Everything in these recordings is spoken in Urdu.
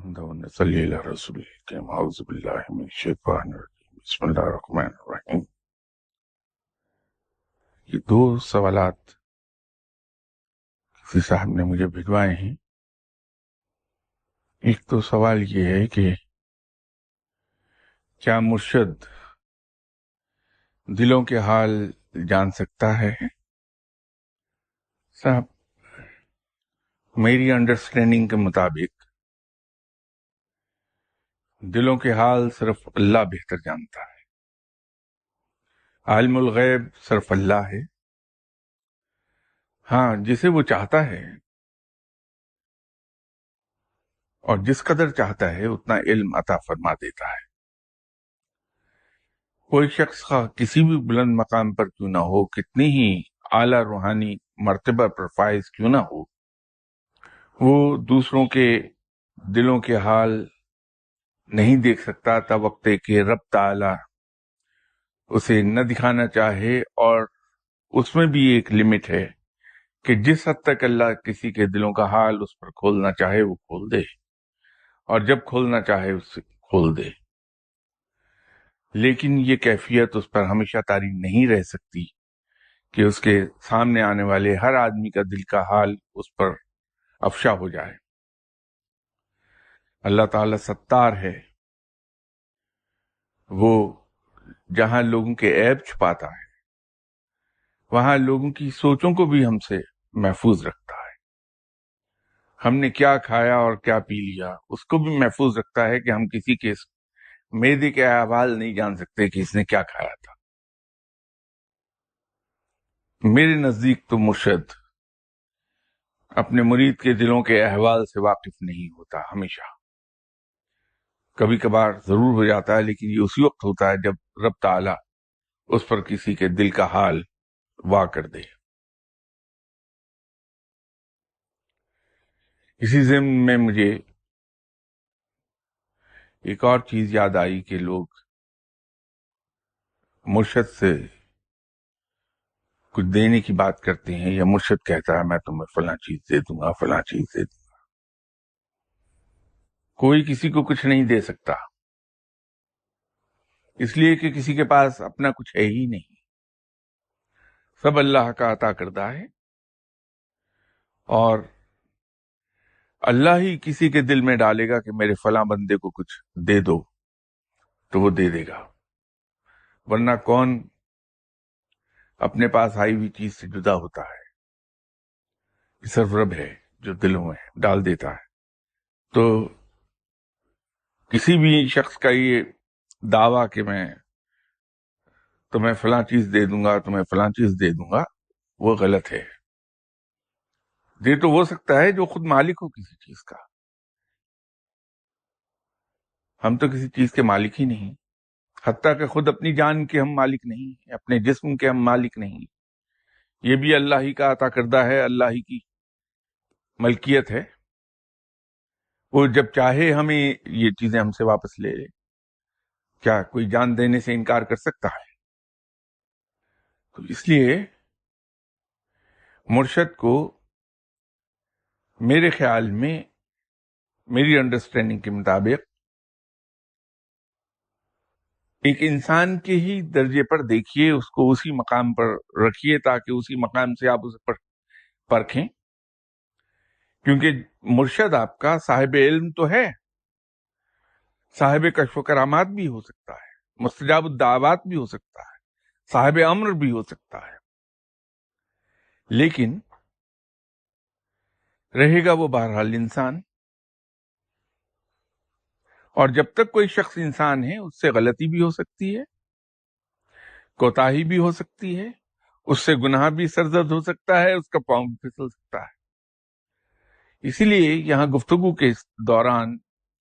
صلی اللہ رسول کریم اعوذ باللہ من الشیطان الرجیم بسم اللہ الرحمن الرحیم۔ یہ دو سوالات کسی صاحب نے مجھے بھجوائے ہیں۔ ایک تو سوال یہ ہے کہ کیا مرشد دلوں کے حال جان سکتا ہے؟ صاحب، میری انڈرسٹینڈنگ کے مطابق دلوں کے حال صرف اللہ بہتر جانتا ہے۔ عالم الغیب صرف اللہ ہے۔ ہاں، جسے وہ چاہتا ہے اور جس قدر چاہتا ہے اتنا علم عطا فرما دیتا ہے۔ کوئی شخص کسی بھی بلند مقام پر کیوں نہ ہو، کتنی ہی اعلیٰ روحانی مرتبہ پر فائز کیوں نہ ہو، وہ دوسروں کے دلوں کے حال نہیں دیکھ سکتا تب وقت کہ رب تعالی اسے نہ دکھانا چاہے، اور اس میں بھی ایک لمٹ ہے کہ جس حد تک اللہ کسی کے دلوں کا حال اس پر کھولنا چاہے وہ کھول دے، اور جب کھولنا چاہے اسے کھول دے۔ لیکن یہ کیفیت اس پر ہمیشہ طاری نہیں رہ سکتی کہ اس کے سامنے آنے والے ہر آدمی کا دل کا حال اس پر افشا ہو جائے۔ اللہ تعالی ستار ہے، وہ جہاں لوگوں کے عیب چھپاتا ہے وہاں لوگوں کی سوچوں کو بھی ہم سے محفوظ رکھتا ہے۔ ہم نے کیا کھایا اور کیا پی لیا اس کو بھی محفوظ رکھتا ہے کہ ہم کسی کے معدے کے احوال نہیں جان سکتے کہ اس نے کیا کھایا تھا۔ میرے نزدیک تو مرشد اپنے مرید کے دلوں کے احوال سے واقف نہیں ہوتا، ہمیشہ کبھی کبھار ضرور ہو جاتا ہے، لیکن یہ اسی وقت ہوتا ہے جب رب تعالی اس پر کسی کے دل کا حال وا کر دے۔ اسی ضمن میں مجھے ایک اور چیز یاد آئی کہ لوگ مرشد سے کچھ دینے کی بات کرتے ہیں، یا مرشد کہتا ہے میں تمہیں فلاں چیز دے دوں گا، فلاں چیز دے دوں گا۔ کوئی کسی کو کچھ نہیں دے سکتا، اس لیے کہ کسی کے پاس اپنا کچھ ہے ہی نہیں، سب اللہ کا عطا کردہ ہے، اور اللہ ہی کسی کے دل میں ڈالے گا کہ میرے فلاں بندے کو کچھ دے دو تو وہ دے دے گا، ورنہ کون اپنے پاس آئی ہوئی چیز سے جدا ہوتا ہے؟ یہ صرف رب ہے جو دلوں میں ڈال دیتا ہے۔ تو کسی بھی شخص کا یہ دعویٰ کہ میں تمہیں فلاں چیز دے دوں گا، تمہیں فلاں چیز دے دوں گا، وہ غلط ہے۔ دے تو ہو سکتا ہے جو خود مالک ہو کسی چیز کا، ہم تو کسی چیز کے مالک ہی نہیں، حتیٰ کہ خود اپنی جان کے ہم مالک نہیں، اپنے جسم کے ہم مالک نہیں۔ یہ بھی اللہ ہی کا عطا کردہ ہے، اللہ ہی کی ملکیت ہے، وہ جب چاہے ہمیں یہ چیزیں ہم سے واپس لے لے۔ کیا کوئی جان دینے سے انکار کر سکتا ہے؟ تو اس لیے مرشد کو میرے خیال میں، میری انڈرسٹینڈنگ کے مطابق، ایک انسان کے ہی درجے پر دیکھیے، اس کو اسی مقام پر رکھیے تاکہ اسی مقام سے آپ اسے پرکھیں، کیونکہ مرشد آپ کا صاحب علم تو ہے، صاحب کشف و کرامات بھی ہو سکتا ہے، مستجاب الدعوات بھی ہو سکتا ہے، صاحب امر بھی ہو سکتا ہے، لیکن رہے گا وہ بہرحال انسان، اور جب تک کوئی شخص انسان ہے اس سے غلطی بھی ہو سکتی ہے، کوتاہی بھی ہو سکتی ہے، اس سے گناہ بھی سرزد ہو سکتا ہے، اس کا پاؤں بھی پھسل سکتا ہے۔ اسی لیے یہاں گفتگو کے دوران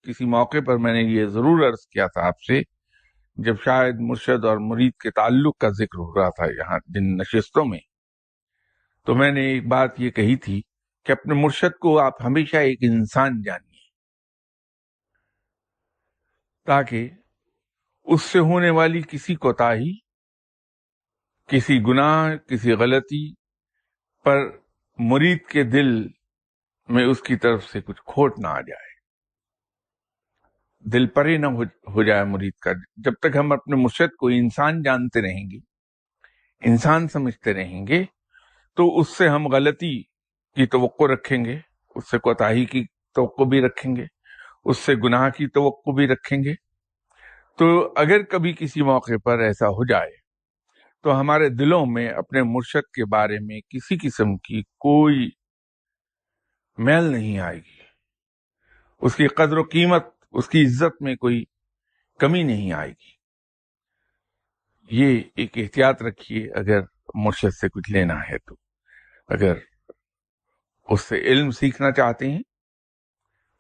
کسی موقع پر میں نے یہ ضرور عرض کیا تھا آپ سے، جب شاید مرشد اور مرید کے تعلق کا ذکر ہو رہا تھا یہاں جن نشستوں میں، تو میں نے ایک بات یہ کہی تھی کہ اپنے مرشد کو آپ ہمیشہ ایک انسان جانیے، تاکہ اس سے ہونے والی کسی کوتاہی، کسی گناہ، کسی غلطی پر مرید کے دل میں اس کی طرف سے کچھ کھوٹ نہ آ جائے۔ دل پرے نہ ہو جائے مرید کا. جب تک ہم اپنے مرشد کو انسان جانتے رہیں گے، انسان سمجھتے رہیں گے، تو اس سے ہم غلطی کی توقع رکھیں گے، اس سے کوتاہی کی توقع بھی رکھیں گے، اس سے گناہ کی توقع بھی رکھیں گے. تو اگر کبھی کسی موقع پر ایسا ہو جائے تو ہمارے دلوں میں اپنے مرشد کے بارے میں کسی قسم کی کوئی میل نہیں آئے گی، اس کی قدر و قیمت، اس کی عزت میں کوئی کمی نہیں آئے گی. یہ ایک احتیاط رکھیے اگر مرشد سے کچھ لینا ہے تو. اگر اس سے علم سیکھنا چاہتے ہیں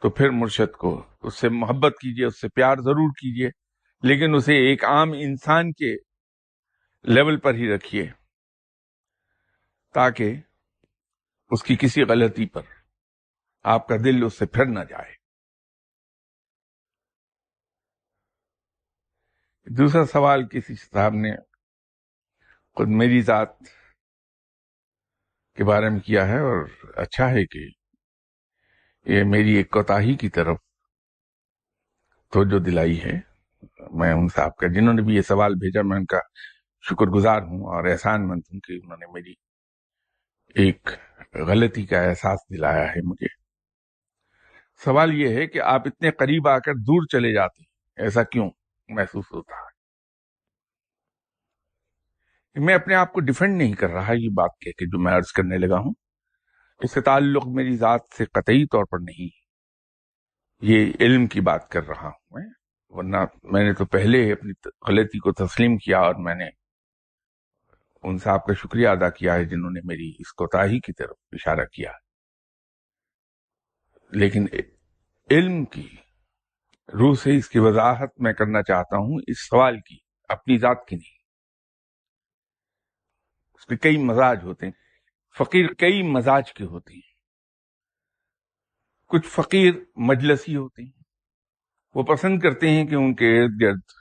تو پھر مرشد کو اس سے محبت کیجیے، اس سے پیار ضرور کیجیے، لیکن اسے ایک عام انسان کے لیول پر ہی رکھیے، تاکہ اس کی کسی غلطی پر آپ کا دل اس سے پھر نہ جائے. دوسرا سوال کسی صاحب نے خود میری ذات کے بارے میں کیا ہے، اور اچھا ہے کہ یہ میری ایک کوتاہی کی طرف توجہ دلائی ہے. میں ان صاحب کا، جنہوں نے بھی یہ سوال بھیجا، میں ان کا شکر گزار ہوں اور احسان مند ہوں کہ انہوں نے میری ایک غلطی کا احساس دلایا ہے مجھے. سوال یہ ہے کہ آپ اتنے قریب آ کر دور چلے جاتے ہیں، ایسا کیوں محسوس ہوتا ہے؟ میں اپنے آپ کو ڈیفینڈ نہیں کر رہا یہ بات کہہ کے جو میں عرض کرنے لگا ہوں، اس سے تعلق میری ذات سے قطعی طور پر نہیں، یہ علم کی بات کر رہا ہوں میں. ورنہ میں نے تو پہلے اپنی غلطی کو تسلیم کیا اور میں نے ان صاحب کا شکریہ ادا کیا ہے جنہوں نے میری اس کوتاہی کی طرف اشارہ کیا. لیکن علم کی روح سے اس کی وضاحت میں کرنا چاہتا ہوں، اس سوال کی، اپنی ذات کی نہیں. اس کے کئی مزاج ہوتے ہیں، فقیر کئی مزاج کے ہوتے ہیں. کچھ فقیر مجلسی ہوتے ہیں، وہ پسند کرتے ہیں کہ ان کے ارد گرد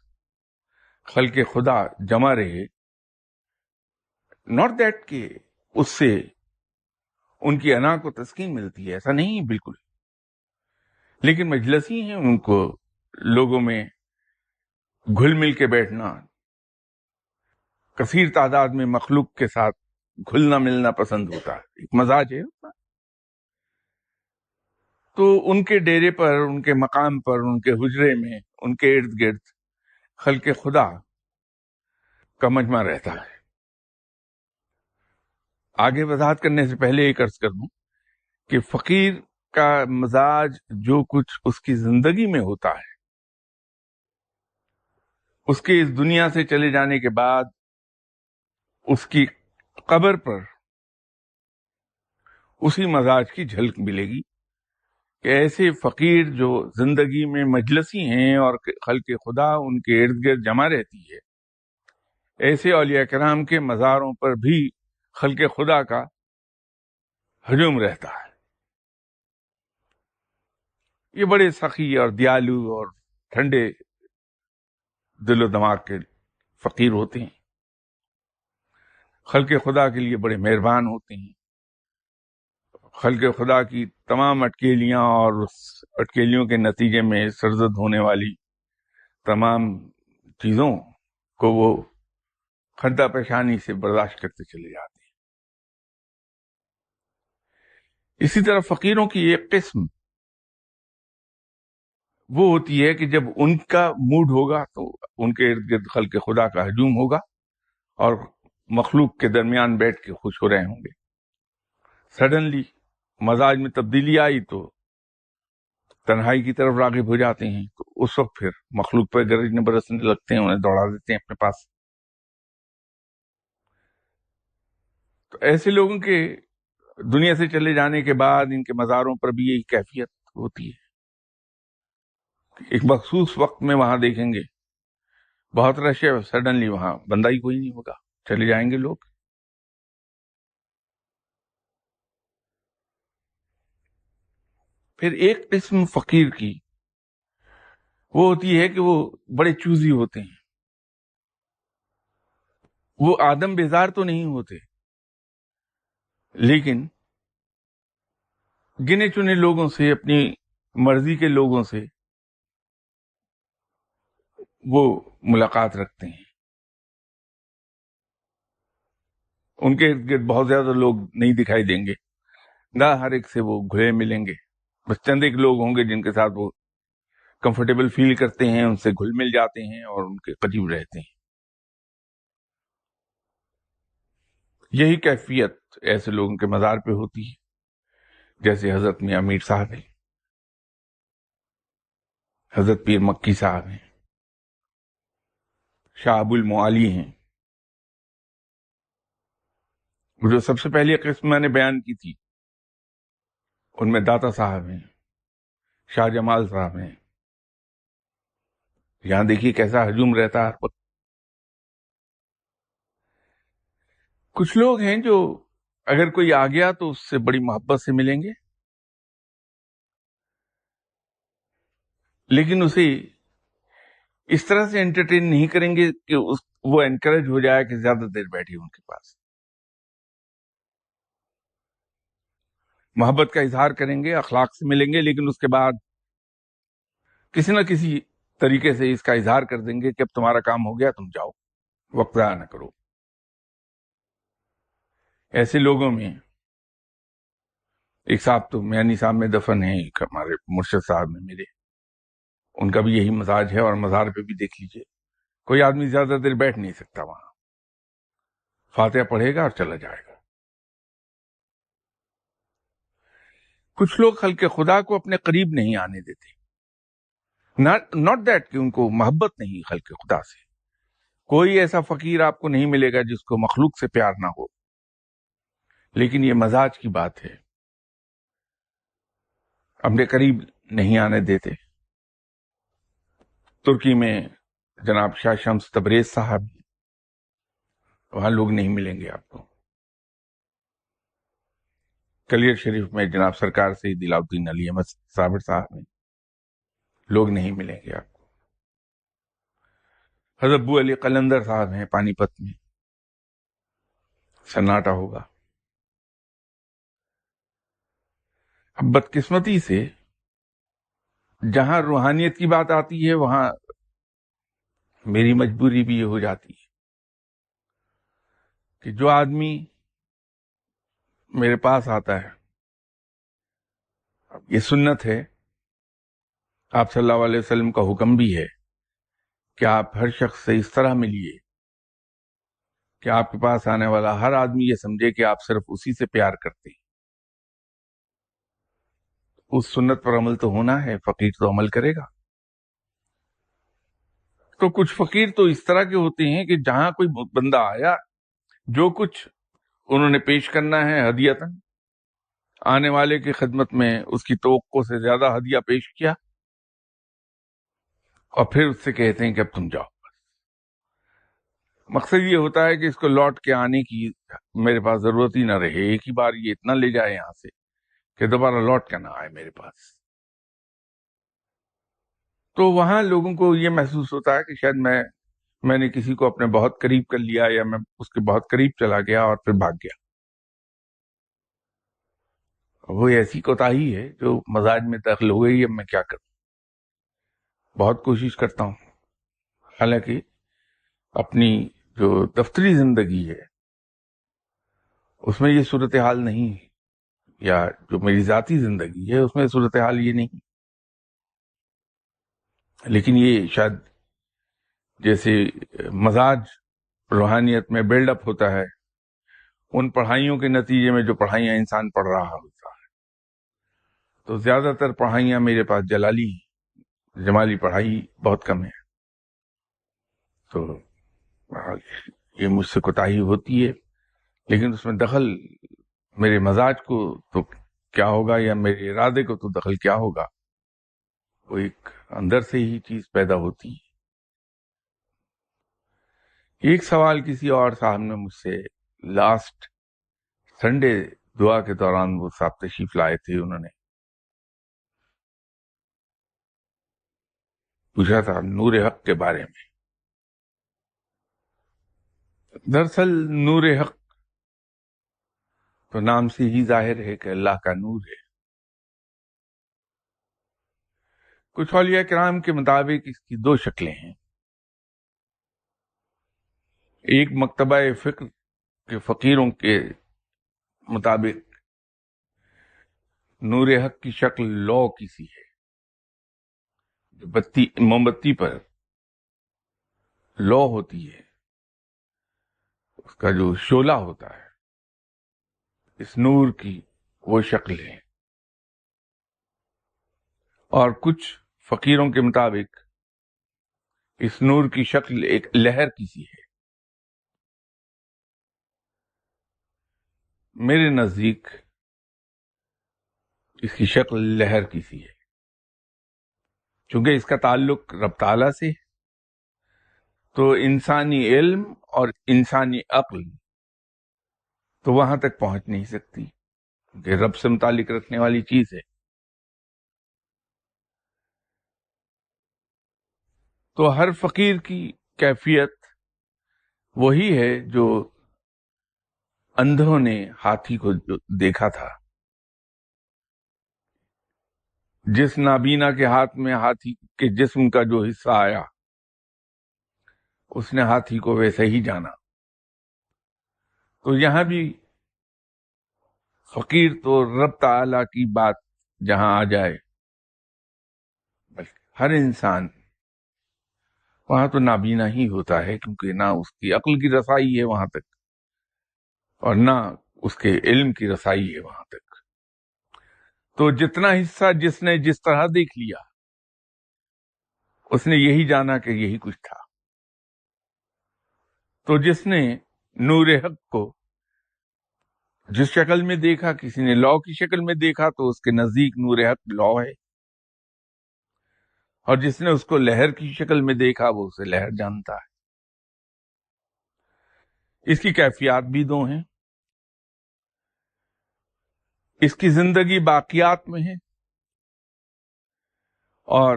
خلق خدا جمع رہے. ناٹ دیٹ کہ اس سے ان کی انا کو تسکین ملتی ہے، ایسا نہیں بالکل. لیکن مجلسی ہیں، ان کو لوگوں میں گھل مل کے بیٹھنا، کثیر تعداد میں مخلوق کے ساتھ گھلنا ملنا پسند ہوتا ہے، ایک مزاج ہے. تو ان کے ڈیرے پر، ان کے مقام پر، ان کے حجرے میں، ان کے ارد گرد خلق خدا کا مجمع رہتا ہے. آگے وضاحت کرنے سے پہلے ایک عرض کر دوں کہ فقیر کا مزاج جو کچھ اس کی زندگی میں ہوتا ہے، اس کے اس دنیا سے چلے جانے کے بعد اس کی قبر پر اسی مزاج کی جھلک ملے گی کہ ایسے فقیر جو زندگی میں مجلسی ہیں اور خلق خدا ان کے ارد گرد جمع رہتی ہے، ایسے اولیاء کرام کے مزاروں پر بھی خلق خدا کا ہجوم رہتا ہے. یہ بڑے سخی اور دیالو اور ٹھنڈے دل و دماغ کے فقیر ہوتے ہیں، خلق خدا کے لیے بڑے مہربان ہوتے ہیں. خلق خدا کی تمام اٹکیلیاں اور اس اٹکیلیوں کے نتیجے میں سرزد ہونے والی تمام چیزوں کو وہ خندہ پیشانی سے برداشت کرتے چلے جاتے ہیں. اسی طرح فقیروں کی ایک قسم وہ ہوتی ہے کہ جب ان کا موڈ ہوگا تو ان کے ارد گرد خلق خدا کا ہجوم ہوگا اور مخلوق کے درمیان بیٹھ کے خوش ہو رہے ہوں گے. سڈنلی مزاج میں تبدیلی آئی تو تنہائی کی طرف راغب ہو جاتے ہیں، تو اس وقت پھر مخلوق پہ گرجنے برسنے لگتے ہیں، انہیں دوڑا دیتے ہیں اپنے پاس. تو ایسے لوگوں کے دنیا سے چلے جانے کے بعد ان کے مزاروں پر بھی یہی کیفیت ہوتی ہے. ایک مخصوص وقت میں وہاں دیکھیں گے بہت رش ہے، سڈنلی وہاں بندہ ہی کوئی نہیں ہوگا، چلے جائیں گے لوگ. پھر ایک قسم فقیر کی وہ ہوتی ہے کہ وہ بڑے چوزی ہوتے ہیں. وہ آدم بیزار تو نہیں ہوتے، لیکن گنے چنے لوگوں سے، اپنی مرضی کے لوگوں سے وہ ملاقات رکھتے ہیں. ان کے ارد گرد بہت زیادہ لوگ نہیں دکھائی دیں گے، نہ ہر ایک سے وہ گھلے ملیں گے. بس چند ایک لوگ ہوں گے جن کے ساتھ وہ کمفرٹیبل فیل کرتے ہیں، ان سے گھل مل جاتے ہیں اور ان کے قریب رہتے ہیں. یہی کیفیت ایسے لوگوں کے مزار پہ ہوتی ہے، جیسے حضرت میاں میر صاحب ہیں، حضرت پیر مکی صاحب ہیں، شاہ ابو المعالی ہیں. جو سب سے پہلی قسم میں نے بیان کی تھی ان میں داتا صاحب ہیں، شاہ جمال صاحب ہیں. یہاں دیکھیے کیسا ہجوم رہتا ہے ہر وقت. کچھ لوگ ہیں جو اگر کوئی آ گیا تو اس سے بڑی محبت سے ملیں گے، لیکن اسے اس طرح سے انٹرٹین نہیں کریں گے کہ وہ انکریج ہو جائے کہ زیادہ دیر بیٹھے ان کے پاس. محبت کا اظہار کریں گے، اخلاق سے ملیں گے، لیکن اس کے بعد کسی نہ کسی طریقے سے اس کا اظہار کر دیں گے کہ اب تمہارا کام ہو گیا، تم جاؤ، وقت ضائع نہ کرو. ایسے لوگوں میں ایک صاحب تو میانی صاحب میں دفن ہیں، ایک ہمارے مرشد صاحب میں میرے، ان کا بھی یہی مزاج ہے. اور مزار پہ بھی دیکھ لیجئے کوئی آدمی زیادہ دیر بیٹھ نہیں سکتا وہاں، فاتحہ پڑھے گا اور چلا جائے گا. کچھ لوگ خلق خدا کو اپنے قریب نہیں آنے دیتے. ناٹ دیٹ کہ ان کو محبت نہیں خلق خدا سے. کوئی ایسا فقیر آپ کو نہیں ملے گا جس کو مخلوق سے پیار نہ ہو، لیکن یہ مزاج کی بات ہے، اپنے قریب نہیں آنے دیتے. ترکی میں جناب شاہ شمس تبریز صاحب، وہاں لوگ نہیں ملیں گے آپ کو. کلیر شریف میں جناب سرکار سید علاؤ الدین علی احمد صابر صاحب ہیں، لوگ نہیں ملیں گے آپ کو. حضرت ابو علی قلندر صاحب ہیں پانی پت میں، سناٹا ہوگا. اب بدقسمتی سے جہاں روحانیت کی بات آتی ہے وہاں میری مجبوری بھی یہ ہو جاتی ہے کہ جو آدمی میرے پاس آتا ہے، یہ سنت ہے، آپ صلی اللہ علیہ وسلم کا حکم بھی ہے کہ آپ ہر شخص سے اس طرح ملیے کہ آپ کے پاس آنے والا ہر آدمی یہ سمجھے کہ آپ صرف اسی سے پیار کرتے ہیں. اس سنت پر عمل تو ہونا ہے، فقیر تو عمل کرے گا. تو کچھ فقیر تو اس طرح کے ہوتے ہیں کہ جہاں کوئی بندہ آیا، جو کچھ انہوں نے پیش کرنا ہے ہدیتاً، آنے والے کی خدمت میں اس کی توقع سے زیادہ ہدیہ پیش کیا، اور پھر اس سے کہتے ہیں کہ اب تم جاؤ. مقصد یہ ہوتا ہے کہ اس کو لوٹ کے آنے کی میرے پاس ضرورت ہی نہ رہے، ایک ہی بار یہ اتنا لے جائے یہاں سے کہ دوبارہ لوٹ کے نہ آئے میرے پاس. تو وہاں لوگوں کو یہ محسوس ہوتا ہے کہ شاید میں نے کسی کو اپنے بہت قریب کر لیا، یا میں اس کے بہت قریب چلا گیا اور پھر بھاگ گیا. وہ ایسی کوتاہی ہے جو مزاج میں داخل ہو گئی. اب میں کیا کروں، بہت کوشش کرتا ہوں، حالانکہ اپنی جو دفتری زندگی ہے اس میں یہ صورتحال نہیں ہے، یا جو میری ذاتی زندگی ہے اس میں صورتحال یہ نہیں. لیکن یہ شاید جیسے مزاج روحانیت میں بلڈ اپ ہوتا ہے، ان پڑھائیوں کے نتیجے میں جو پڑھائیاں انسان پڑھ رہا ہوتا ہے، تو زیادہ تر پڑھائیاں میرے پاس جلالی ہیں، جمالی پڑھائی بہت کم ہے. تو یہ مجھ سے کوتاہی ہوتی ہے، لیکن اس میں دخل میرے مزاج کو تو کیا ہوگا، یا میرے ارادے کو تو دخل کیا ہوگا، وہ ایک اندر سے ہی چیز پیدا ہوتی ہے. ایک سوال کسی اور صاحب نے مجھ سے لاسٹ سنڈے دعا کے دوران، وہ صاحب تشریف لائے تھے، انہوں نے پوچھا تھا نور حق کے بارے میں. دراصل نور حق تو نام سے ہی ظاہر ہے کہ اللہ کا نور ہے. کچھ اولیاء کرام کے مطابق اس کی دو شکلیں ہیں. ایک مکتبہ فکر کے فقیروں کے مطابق نور حق کی شکل لو کی سی ہے، جو موم بتی پر لو ہوتی ہے، اس کا جو شعلہ ہوتا ہے، اس نور کی وہ شکل ہے۔ اور کچھ فقیروں کے مطابق اس نور کی شکل ایک لہر کی سی ہے۔ میرے نزدیک اس کی شکل لہر کی سی ہے، چونکہ اس کا تعلق رب تعالیٰ سے ہے، تو انسانی علم اور انسانی عقل تو وہاں تک پہنچ نہیں سکتی، کیونکہ رب سے متعلق رکھنے والی چیز ہے۔ تو ہر فقیر کی کیفیت وہی ہے جو اندھوں نے ہاتھی کو جو دیکھا تھا، جس نابینا کے ہاتھ میں ہاتھی کے جسم کا جو حصہ آیا، اس نے ہاتھی کو ویسے ہی جانا۔ تو یہاں بھی فقیر تو رب تعالیٰ کی بات جہاں آ جائے، بلکہ ہر انسان وہاں تو نابینا ہی ہوتا ہے، کیونکہ نہ اس کی عقل کی رسائی ہے وہاں تک، اور نہ اس کے علم کی رسائی ہے وہاں تک۔ تو جتنا حصہ جس نے جس طرح دیکھ لیا، اس نے یہی جانا کہ یہی کچھ تھا۔ تو جس نے نور حق کو جس شکل میں دیکھا، کسی نے لو کی شکل میں دیکھا، تو اس کے نزدیک نور حق لو ہے، اور جس نے اس کو لہر کی شکل میں دیکھا، وہ اسے لہر جانتا ہے۔ اس کی کیفیات بھی دو ہیں، اس کی زندگی باقیات میں ہے، اور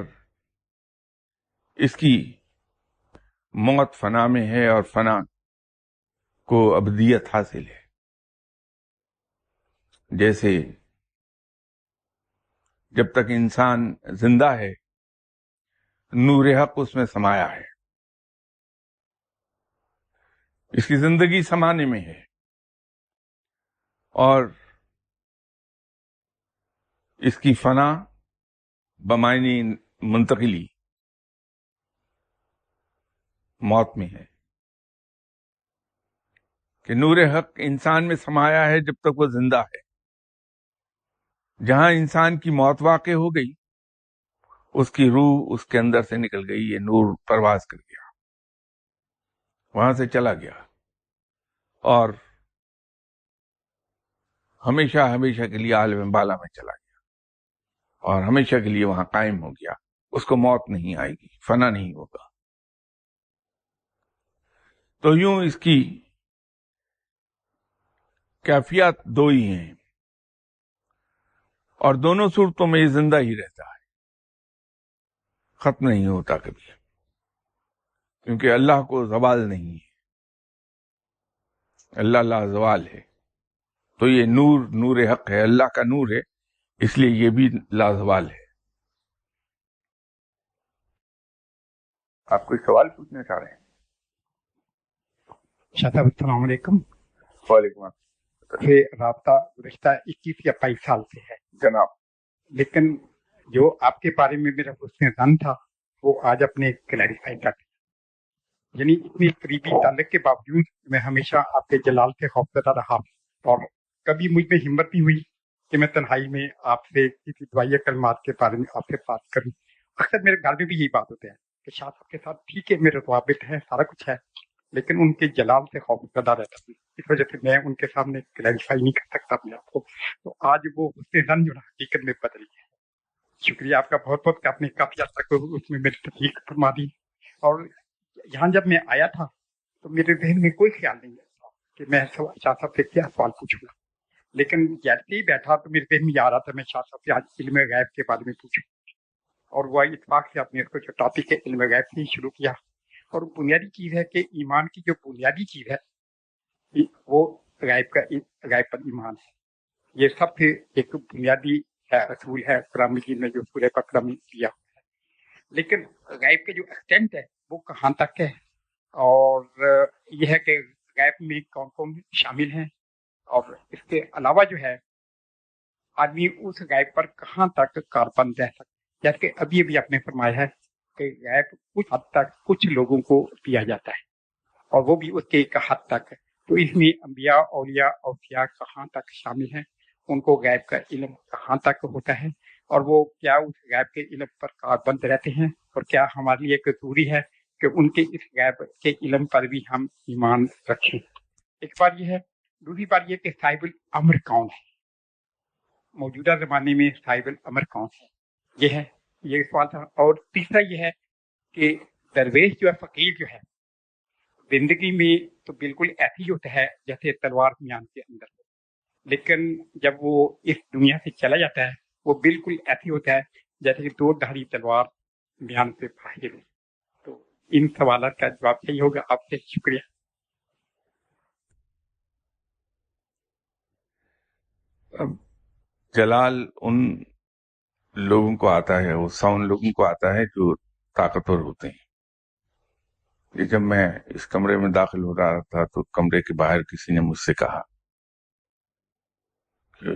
اس کی موت فنا میں ہے، اور فنا کو ابدیت حاصل ہے۔ جیسے جب تک انسان زندہ ہے، نور حق اس میں سمایا ہے، اس کی زندگی سمانے میں ہے، اور اس کی فنا بمعنی منتقلی موت میں ہے، کہ نور حق انسان میں سمایا ہے جب تک وہ زندہ ہے۔ جہاں انسان کی موت واقع ہو گئی، اس کی روح اس کے اندر سے نکل گئی، یہ نور پرواز کر گیا، وہاں سے چلا گیا، اور ہمیشہ ہمیشہ کے لیے عالم بالا میں چلا گیا، اور ہمیشہ کے لیے وہاں قائم ہو گیا۔ اس کو موت نہیں آئے گی، فنا نہیں ہوگا۔ تو یوں اس کی کیفیات دو ہی ہیں، اور دونوں صورتوں میں یہ زندہ ہی رہتا ہے، ختم نہیں ہوتا کبھی، کیونکہ اللہ کو زوال نہیں ہے، اللہ لا زوال ہے۔ تو یہ نور حق ہے، اللہ کا نور ہے، اس لیے یہ بھی لا زوال ہے۔ آپ کوئی سوال پوچھنا چاہ رہے ہیں؟ شاہ صاحب السلام علیکم۔ وعلیکم السلام یہ رابطہ گزشتہ 21 یا 22 سال سے ہے جناب۔ لیکن جو آپ کے بارے میں میرا حسن ظن تھا وہ آج اپنے کلیریفائی کر دیا۔ یعنی اتنی قریبی تعلق کے باوجود میں ہمیشہ آپ کے جلال سے خوفزدہ رہا، اور کبھی مجھ میں ہمت نہیں ہوئی کہ میں تنہائی میں آپ سے کسی دعائیہ کلمات کے بارے میں آپ سے بات کروں۔ اکثر میرے گھر میں بھی یہی بات ہوتے ہیں کہ شاہ صاحب کے ساتھ ٹھیک ہے میرے روابط ہیں، سارا کچھ ہے، لیکن ان کے جلال سے خوف زدہ رہتا ہوں، اس وجہ سے میں ان کے سامنے کلیریفائی نہیں کر سکتا اپنے آپ کو۔ تو آج وہ حسن ظن جو حقیقت میں بدل گیا ہے۔ شکریہ آپ کا بہت بہت کہ آپ نے کافی حد تک اس میں میری تصدیق فرما دی۔ اور یہاں جب میں آیا تھا تو میرے ذہن میں کوئی خیال نہیں آیا کہ میں شاہ صاحب سے کیا سوال پوچھوں گا، لیکن جیسے ہی بیٹھا تو میرے ذہن میں یہ آ رہا تھا میں شاہ صاحب سے آج علم غیب کے بارے میں پوچھوں، اور وہ اتفاق سے آپ نے اس کو جو ٹاپک ہے علم غیب سے ہی شروع کیا۔ اور بنیادی چیز ہے کہ ایمان کی جو بنیادی چیز ہے وہ غیب پر ایمان ہے۔ یہ سب سے ایک بنیادی اصول ہے قرآن مجید میں جو سورہ بقرہ میں دیا ہوا ہے۔ لیکن غیب کے جو ایکسٹینٹ ہے وہ کہاں تک ہے، اور یہ ہے کہ غیب میں کون کون شامل ہیں، اور اس کے علاوہ جو ہے آدمی اس غیب پر کہاں تک کاربند رہ سکتا ہے، جیسے کہ ابھی آپ نے فرمایا ہے کہ غیب کچھ حد تک کچھ لوگوں کو دیا جاتا ہے، اور وہ بھی اس کے ایک حد تک. تو اس میں انبیاء، اولیاء، اوصیاء کہاں تک شامل ہیں، ان کو غیب کا علم کہاں تک ہوتا ہے، اور وہ کیا اس غیب کے علم پر کاربند رہتے ہیں، اور کیا ہمارے لیے ایک ضروری ہے کہ ان کے اس غیب کے علم پر بھی ہم ایمان رکھیں. ایک بات یہ ہے. دوسری بات یہ کہ صاحب الامر کون ہے، موجودہ زمانے میں صاحب الامر کون ہے، یہ سوال تھا. اور تیسرا یہ ہے کہ درویش جو ہے، فقیر جو ہے، زندگی میں تو بالکل ایسی ہوتا ہے جیسے تلوار میان کے اندر ہو، لیکن جب وہ اس دنیا سے چلا جاتا ہے وہ بالکل ایسی ہوتا ہے جیسے کہ دو دھاری تلوار میان سے باہر ہو. تو ان سوالات کا جواب صحیح ہوگا. آپ سے شکریہ. اب جلال ان لوگوں کو آتا ہے، غصہ ان لوگوں کو آتا ہے جو طاقتور ہوتے ہیں. یہ جب میں اس کمرے میں داخل ہو رہا تھا تو کمرے کے باہر کسی نے مجھ سے کہا کہ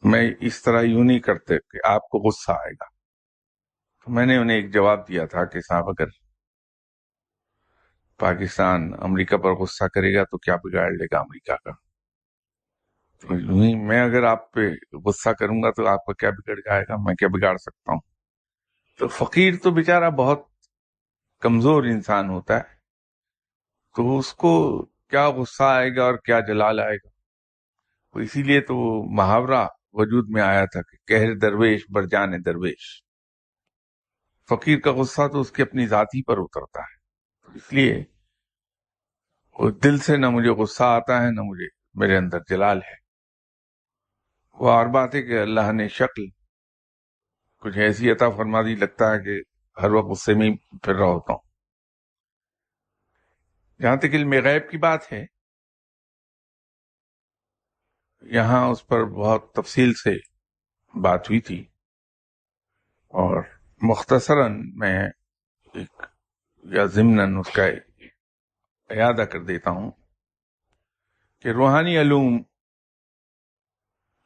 میں اس طرح یوں نہیں کرتے کہ آپ کو غصہ آئے گا. تو میں نے انہیں ایک جواب دیا تھا کہ صاحب اگر پاکستان امریکہ پر غصہ کرے گا تو کیا بگاڑ لے گا امریکہ کا؟ تو میں اگر آپ پہ غصہ کروں گا تو آپ کا کیا بگڑ جائے گا، میں کیا بگاڑ سکتا ہوں؟ تو فقیر تو بیچارہ بہت کمزور انسان ہوتا ہے، تو اس کو کیا غصہ آئے گا اور کیا جلال آئے گا. تو اسی لیے تو وہ محاورہ وجود میں آیا تھا کہ قہر درویش بر جان درویش. فقیر کا غصہ تو اس کی اپنی ذاتی پر اترتا ہے، تو اس لیے وہ دل سے نہ مجھے غصہ آتا ہے نہ مجھے میرے اندر جلال ہے. وہ اور بات ہے کہ اللہ نے شکل کچھ ایسی عطا فرما دی، لگتا ہے کہ ہر وقت غصے میں ہی پھر رہا ہوتا ہوں. جہاں تک علم غیب کی بات ہے، یہاں اس پر بہت تفصیل سے بات ہوئی تھی، اور مختصراً میں ایک یا ضمناً اس کا اعادہ کر دیتا ہوں کہ روحانی علوم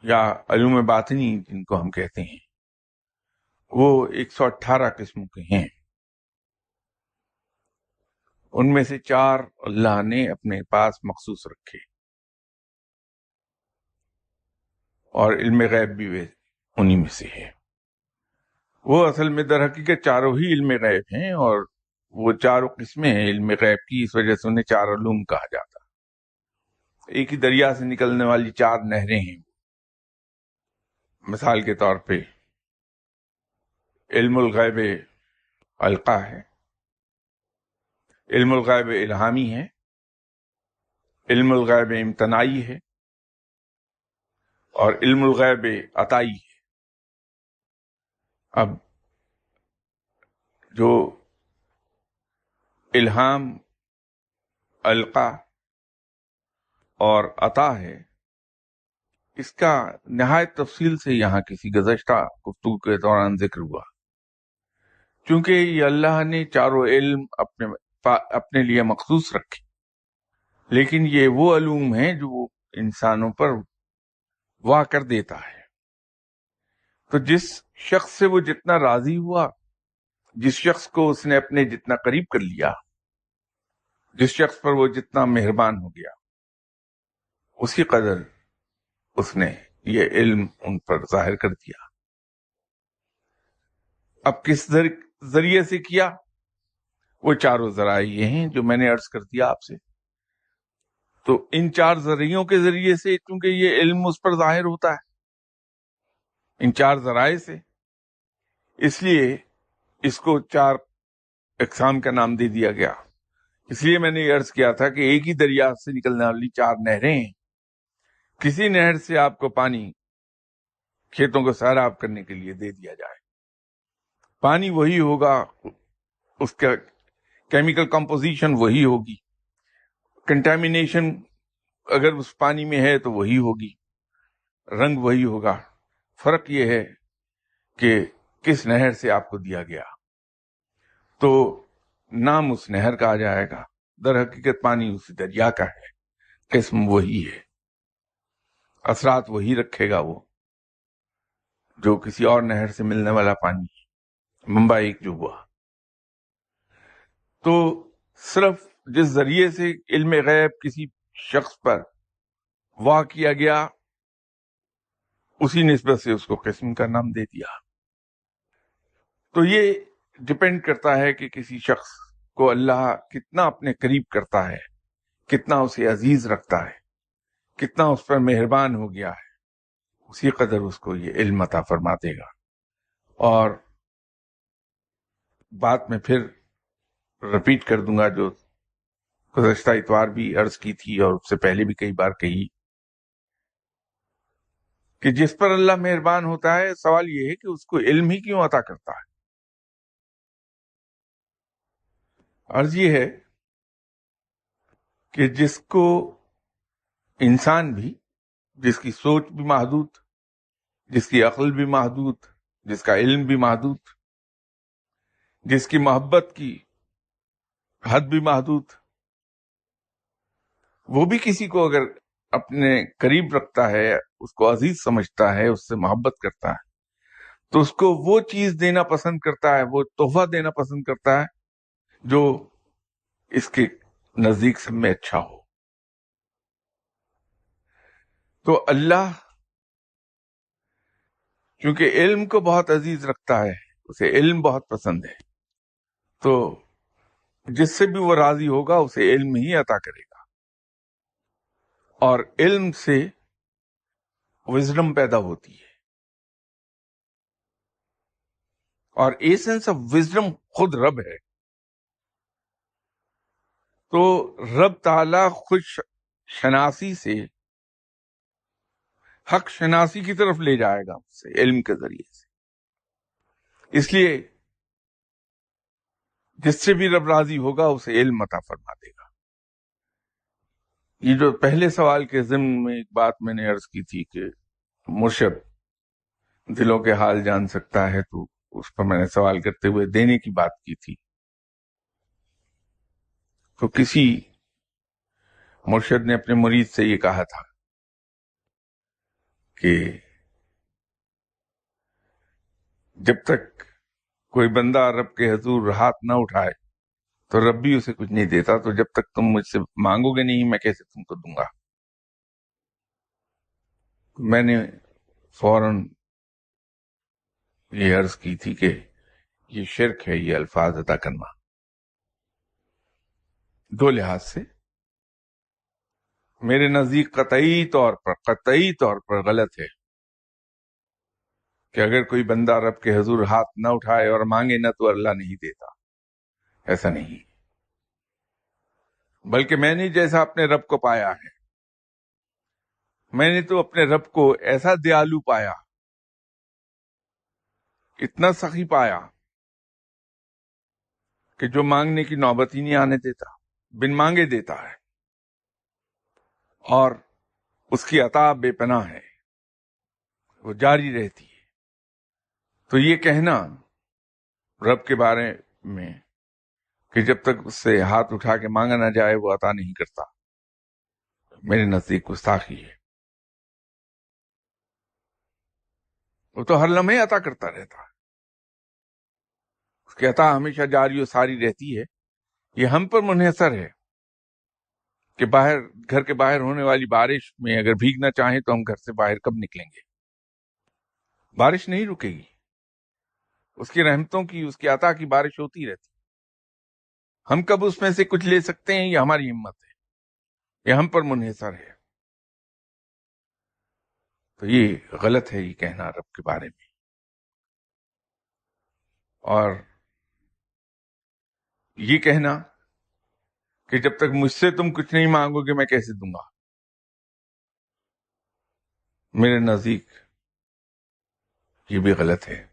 یا علوم باطنی جن کو ہم کہتے ہیں وہ 118 قسم کے ہیں. ان میں سے 4 اللہ نے اپنے پاس مخصوص رکھے، اور علم غیب بھی انہی میں سے ہے. وہ اصل میں در حقیقت چاروں ہی علم غیب ہیں، اور وہ چاروں قسمیں ہیں علم غیب کی، اس وجہ سے انہیں 4 علوم کہا جاتا. ایک ہی دریا سے نکلنے والی 4 نہریں ہیں. مثال کے طور پہ علم الغیب القا ہے، علم الغیب الہامی ہے، علم الغیب امتناعی ہے، اور علم الغیب عطائی ہے. اب جو الہام، القا اور عطا ہے، اس کا نہایت تفصیل سے یہاں کسی گزشتہ گفتگو کے دوران ذکر ہوا، چونکہ یہ اللہ نے چاروں علم اپنے لیے مخصوص رکھے، لیکن یہ وہ علوم ہیں جو وہ انسانوں پر واقع کر دیتا ہے. تو جس شخص سے وہ جتنا راضی ہوا، جس شخص کو اس نے اپنے جتنا قریب کر لیا، جس شخص پر وہ جتنا مہربان ہو گیا، اسی قدر اس نے یہ علم ان پر ظاہر کر دیا. اب کس ذریعے سے کیا؟ وہ 4 ذرائع یہ ہیں جو میں نے عرض کر دیا آپ سے. تو ان 4 ذریعوں کے ذریعے سے، چونکہ یہ علم اس پر ظاہر ہوتا ہے ان 4 ذرائع سے، اس لیے اس کو 4 اقسام کا نام دے دیا گیا. اس لیے میں نے یہ عرض کیا تھا کہ ایک ہی دریا سے نکلنے والی 4 نہریں ہیں. کسی نہر سے آپ کو پانی کھیتوں کو سیراب کرنے کے لیے دے دیا جائے، پانی وہی ہوگا، اس کا کیمیکل کمپوزیشن وہی ہوگی، کنٹامینیشن اگر اس پانی میں ہے تو وہی ہوگی، رنگ وہی ہوگا. فرق یہ ہے کہ کس نہر سے آپ کو دیا گیا. تو نام اس نہر کا آ جائے گا، در حقیقت پانی اسی دریا کا ہے، قسم وہی ہے، اثرات وہی رکھے گا وہ جو کسی اور نہر سے ملنے والا پانی، منبع ایک جو ہوا۔ تو صرف جس ذریعے سے علم غیب کسی شخص پر واقع کیا گیا، اسی نسبت سے اس کو قسم کا نام دے دیا۔ تو یہ ڈپینڈ کرتا ہے کہ کسی شخص کو اللہ کتنا اپنے قریب کرتا ہے، کتنا اسے عزیز رکھتا ہے، کتنا اس پر مہربان ہو گیا ہے، اسی قدر اس کو یہ علم عطا فرما دے گا۔ اور بات میں پھر رپیٹ کر دوں گا جو گزشتہ اتوار بھی عرض کی تھی اور اس سے پہلے بھی کئی بار کہی، کہ جس پر اللہ مہربان ہوتا ہے، سوال یہ ہے کہ اس کو علم ہی کیوں عطا کرتا ہے۔ عرض یہ ہے کہ جس کو انسان بھی، جس کی سوچ بھی محدود، جس کی عقل بھی محدود، جس کا علم بھی محدود، جس کی محبت کی حد بھی محدود، وہ بھی کسی کو اگر اپنے قریب رکھتا ہے، اس کو عزیز سمجھتا ہے، اس سے محبت کرتا ہے، تو اس کو وہ چیز دینا پسند کرتا ہے، وہ تحفہ دینا پسند کرتا ہے جو اس کے نزدیک سب میں اچھا ہو۔ تو اللہ چونکہ علم کو بہت عزیز رکھتا ہے، اسے علم بہت پسند ہے، تو جس سے بھی وہ راضی ہوگا اسے علم ہی عطا کرے گا، اور علم سے وزڈم پیدا ہوتی ہے، اور ایسنس آف وزڈم خود رب ہے۔ تو رب تعالی خود شناسی سے حق شناسی کی طرف لے جائے گا اس سے، علم کے ذریعے سے۔ اس لیے جس سے بھی رب راضی ہوگا اسے علم عطا فرما دے گا۔ یہ جو پہلے سوال کے ضمن میں ایک بات میں نے عرض کی تھی کہ مرشد دلوں کے حال جان سکتا ہے، تو اس پر میں نے سوال کرتے ہوئے دینے کی بات کی تھی۔ تو کسی مرشد نے اپنے مرید سے یہ کہا تھا کہ جب تک کوئی بندہ رب کے حضور ہاتھ نہ اٹھائے تو رب بھی اسے کچھ نہیں دیتا، تو جب تک تم مجھ سے مانگو گے نہیں، میں کیسے تم کو دوں گا؟ میں نے فوراً یہ عرض کی تھی کہ یہ شرک ہے، یہ الفاظ ادا کرنا، دو لحاظ سے۔ میرے نزدیک قطعی طور پر غلط ہے کہ اگر کوئی بندہ رب کے حضور ہاتھ نہ اٹھائے اور مانگے نہ تو اللہ نہیں دیتا، ایسا نہیں۔ بلکہ میں نے جیسا اپنے رب کو پایا ہے، میں نے تو اپنے رب کو ایسا دیالو پایا، اتنا سخی پایا کہ جو مانگنے کی نوبت ہی نہیں آنے دیتا، بن مانگے دیتا ہے، اور اس کی عطا بے پناہ ہے، وہ جاری رہتی ہے۔ تو یہ کہنا رب کے بارے میں کہ جب تک اس سے ہاتھ اٹھا کے مانگا نہ جائے وہ عطا نہیں کرتا، میرے نزدیک گستاخی ہے۔ وہ تو ہر لمحے عطا کرتا رہتا ہے، اس کی عطا ہمیشہ جاری و ساری رہتی ہے۔ یہ ہم پر منحصر ہے کہ گھر کے باہر ہونے والی بارش میں اگر بھیگنا چاہیں تو ہم گھر سے باہر کب نکلیں گے؟ بارش نہیں رکے گی، اس کی رحمتوں کی، اس کی عطا کی بارش ہوتی رہتی۔ ہم کب اس میں سے کچھ لے سکتے ہیں، یہ ہماری ہمت ہے، یہ ہم پر منحصر ہے۔ تو یہ غلط ہے یہ کہنا رب کے بارے میں، اور یہ کہنا کہ جب تک مجھ سے تم کچھ نہیں مانگو گے میں کیسے دوں گا، میرے نزدیک یہ بھی غلط ہے۔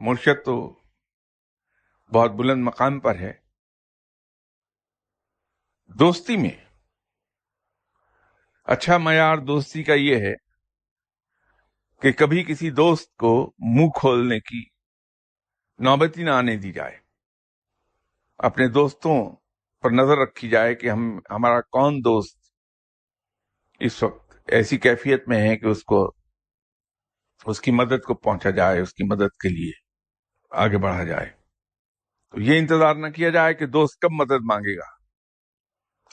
مرشد تو بہت بلند مقام پر ہے۔ دوستی میں اچھا معیار دوستی کا یہ ہے کہ کبھی کسی دوست کو منہ کھولنے کی نوبت ہی نہ آنے دی جائے۔ اپنے دوستوں پر نظر رکھی جائے کہ ہمارا کون دوست اس وقت ایسی کیفیت میں ہے کہ اس کی مدد کو پہنچا جائے، اس کی مدد کے لیے آگے بڑھا جائے. تو یہ انتظار نہ کیا جائے کہ دوست کب مدد مانگے گا،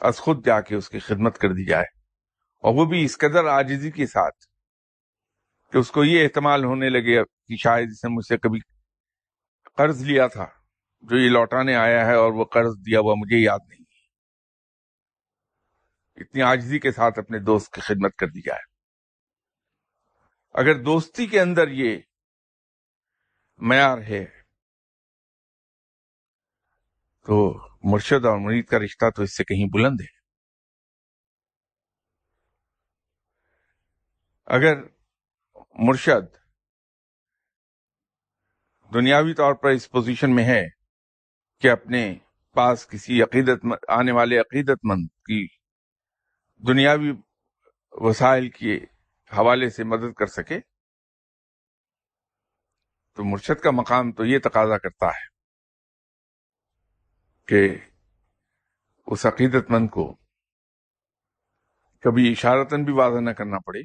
از خود جا کے اس کی خدمت کر دی جائے، اور وہ بھی اس قدر عاجزی کے ساتھ کہ اس کو یہ احتمال ہونے لگے کہ شاید اس نے مجھ سے کبھی قرض لیا تھا جو یہ لوٹانے آیا ہے، اور وہ قرض دیا ہوا مجھے یاد نہیں. اتنی عاجزی کے ساتھ اپنے دوست کی خدمت کر دی جائے. اگر دوستی کے اندر یہ معیار ہے تو مرشد اور مرید کا رشتہ تو اس سے کہیں بلند ہے. اگر مرشد دنیاوی طور پر اس پوزیشن میں ہے کہ اپنے پاس کسی آنے والے عقیدت مند کی دنیاوی وسائل کے حوالے سے مدد کر سکے، تو مرشد کا مقام تو یہ تقاضا کرتا ہے کہ اس عقیدت مند کو کبھی اشارتاً بھی واضح نہ کرنا پڑے،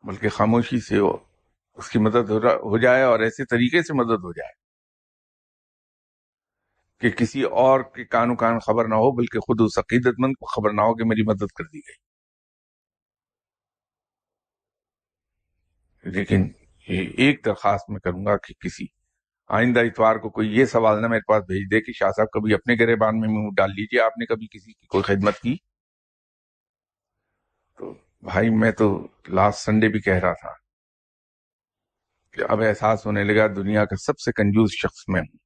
بلکہ خاموشی سے اس کی مدد ہو جائے، اور ایسے طریقے سے مدد ہو جائے کہ کسی اور کے کان خبر نہ ہو، بلکہ خود اس عقیدت مند کو خبر نہ ہو کہ میری مدد کر دی گئی. لیکن ایک درخواست میں کروں گا کہ کسی آئندہ اتوار کو کوئی یہ سوال نہ میرے پاس بھیج دے کہ شاہ صاحب کبھی اپنے گریبان میں منہ ڈال لیجیے، آپ نے کبھی کسی کی کوئی خدمت کی؟ تو بھائی میں تو لاسٹ سنڈے بھی کہہ رہا تھا کہ اب احساس ہونے لگا دنیا کا سب سے کنجوس شخص میں ہوں.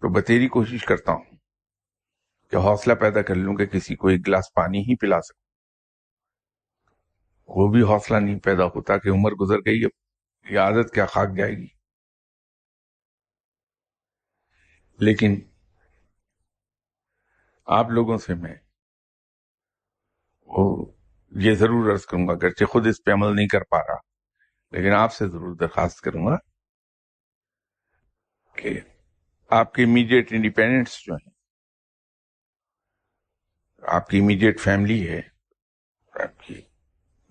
تو بتیری کوشش کرتا ہوں کہ حوصلہ پیدا کر لوں کہ کسی کو ایک گلاس پانی ہی پلا سکوں. وہ بھی حوصلہ نہیں پیدا ہوتا کہ عمر گزر گئی، اب یہ عادت کیا خاک جائے گی. لیکن آپ لوگوں سے میں یہ ضرور عرض کروں گا، اگرچہ خود اس پہ عمل نہیں کر پا رہا، لیکن آپ سے ضرور درخواست کروں گا کہ آپ کے امیڈیٹ انڈیپینڈنٹس جو ہیں، آپ کی امیڈیٹ فیملی ہے، آپ کی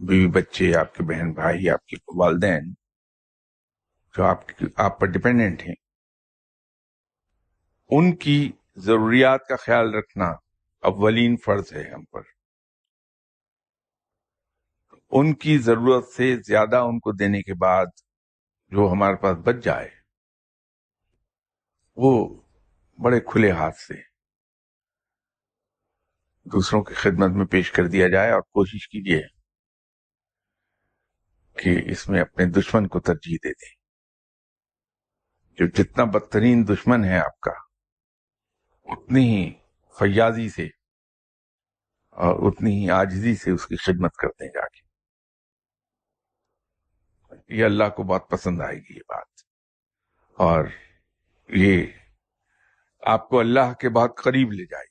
بیوی بچے، آپ کے بہن بھائی، آپ کے والدین جو آپ پر ڈیپینڈنٹ ہیں، ان کی ضروریات کا خیال رکھنا اولین فرض ہے ہم پر. ان کی ضرورت سے زیادہ ان کو دینے کے بعد جو ہمارے پاس بچ جائے وہ بڑے کھلے ہاتھ سے دوسروں کی خدمت میں پیش کر دیا جائے، اور کوشش کیجیے کہ اس میں اپنے دشمن کو ترجیح دے دیں. جو جتنا بدترین دشمن ہے آپ کا، اتنی ہی فیاضی سے اور اتنی ہی عاجزی سے اس کی خدمت کرتے ہیں جا کے. یہ اللہ کو بہت پسند آئے گی یہ بات، اور یہ آپ کو اللہ کے بہت قریب لے جائے گی.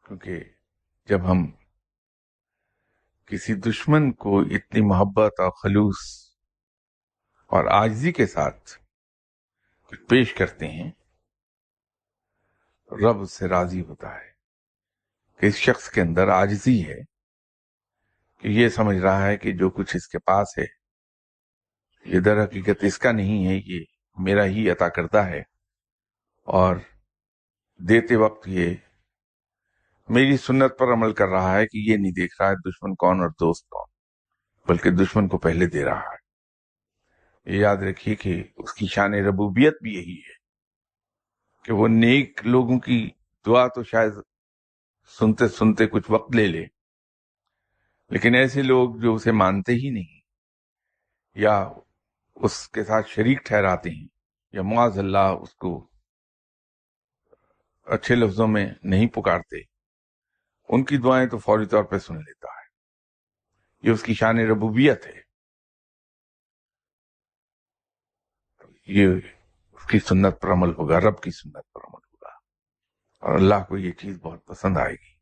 کیونکہ جب ہم کسی دشمن کو اتنی محبت اور خلوص اور عاجزی کے ساتھ پیش کرتے ہیں، رب اس سے راضی ہوتا ہے کہ اس شخص کے اندر عاجزی ہے، کہ یہ سمجھ رہا ہے کہ جو کچھ اس کے پاس ہے یہ در حقیقت اس کا نہیں ہے، یہ میرا ہی عطا کردہ ہے، اور دیتے وقت یہ میری سنت پر عمل کر رہا ہے کہ یہ نہیں دیکھ رہا ہے دشمن کون اور دوست کون، بلکہ دشمن کو پہلے دے رہا ہے. یہ یاد رکھیے کہ اس کی شان ربوبیت بھی یہی ہے کہ وہ نیک لوگوں کی دعا تو شاید سنتے سنتے کچھ وقت لے لے، لیکن ایسے لوگ جو اسے مانتے ہی نہیں یا اس کے ساتھ شریک ٹھہراتے ہیں یا معاذ اللہ اس کو اچھے لفظوں میں نہیں پکارتے، ان کی دعائیں تو فوری طور پہ سن لیتا ہے. یہ اس کی شان ربوبیت ہے، یہ اس کی سنت پر عمل ہوگا، رب کی سنت پر عمل ہوگا، اور اللہ کو یہ چیز بہت پسند آئے گی.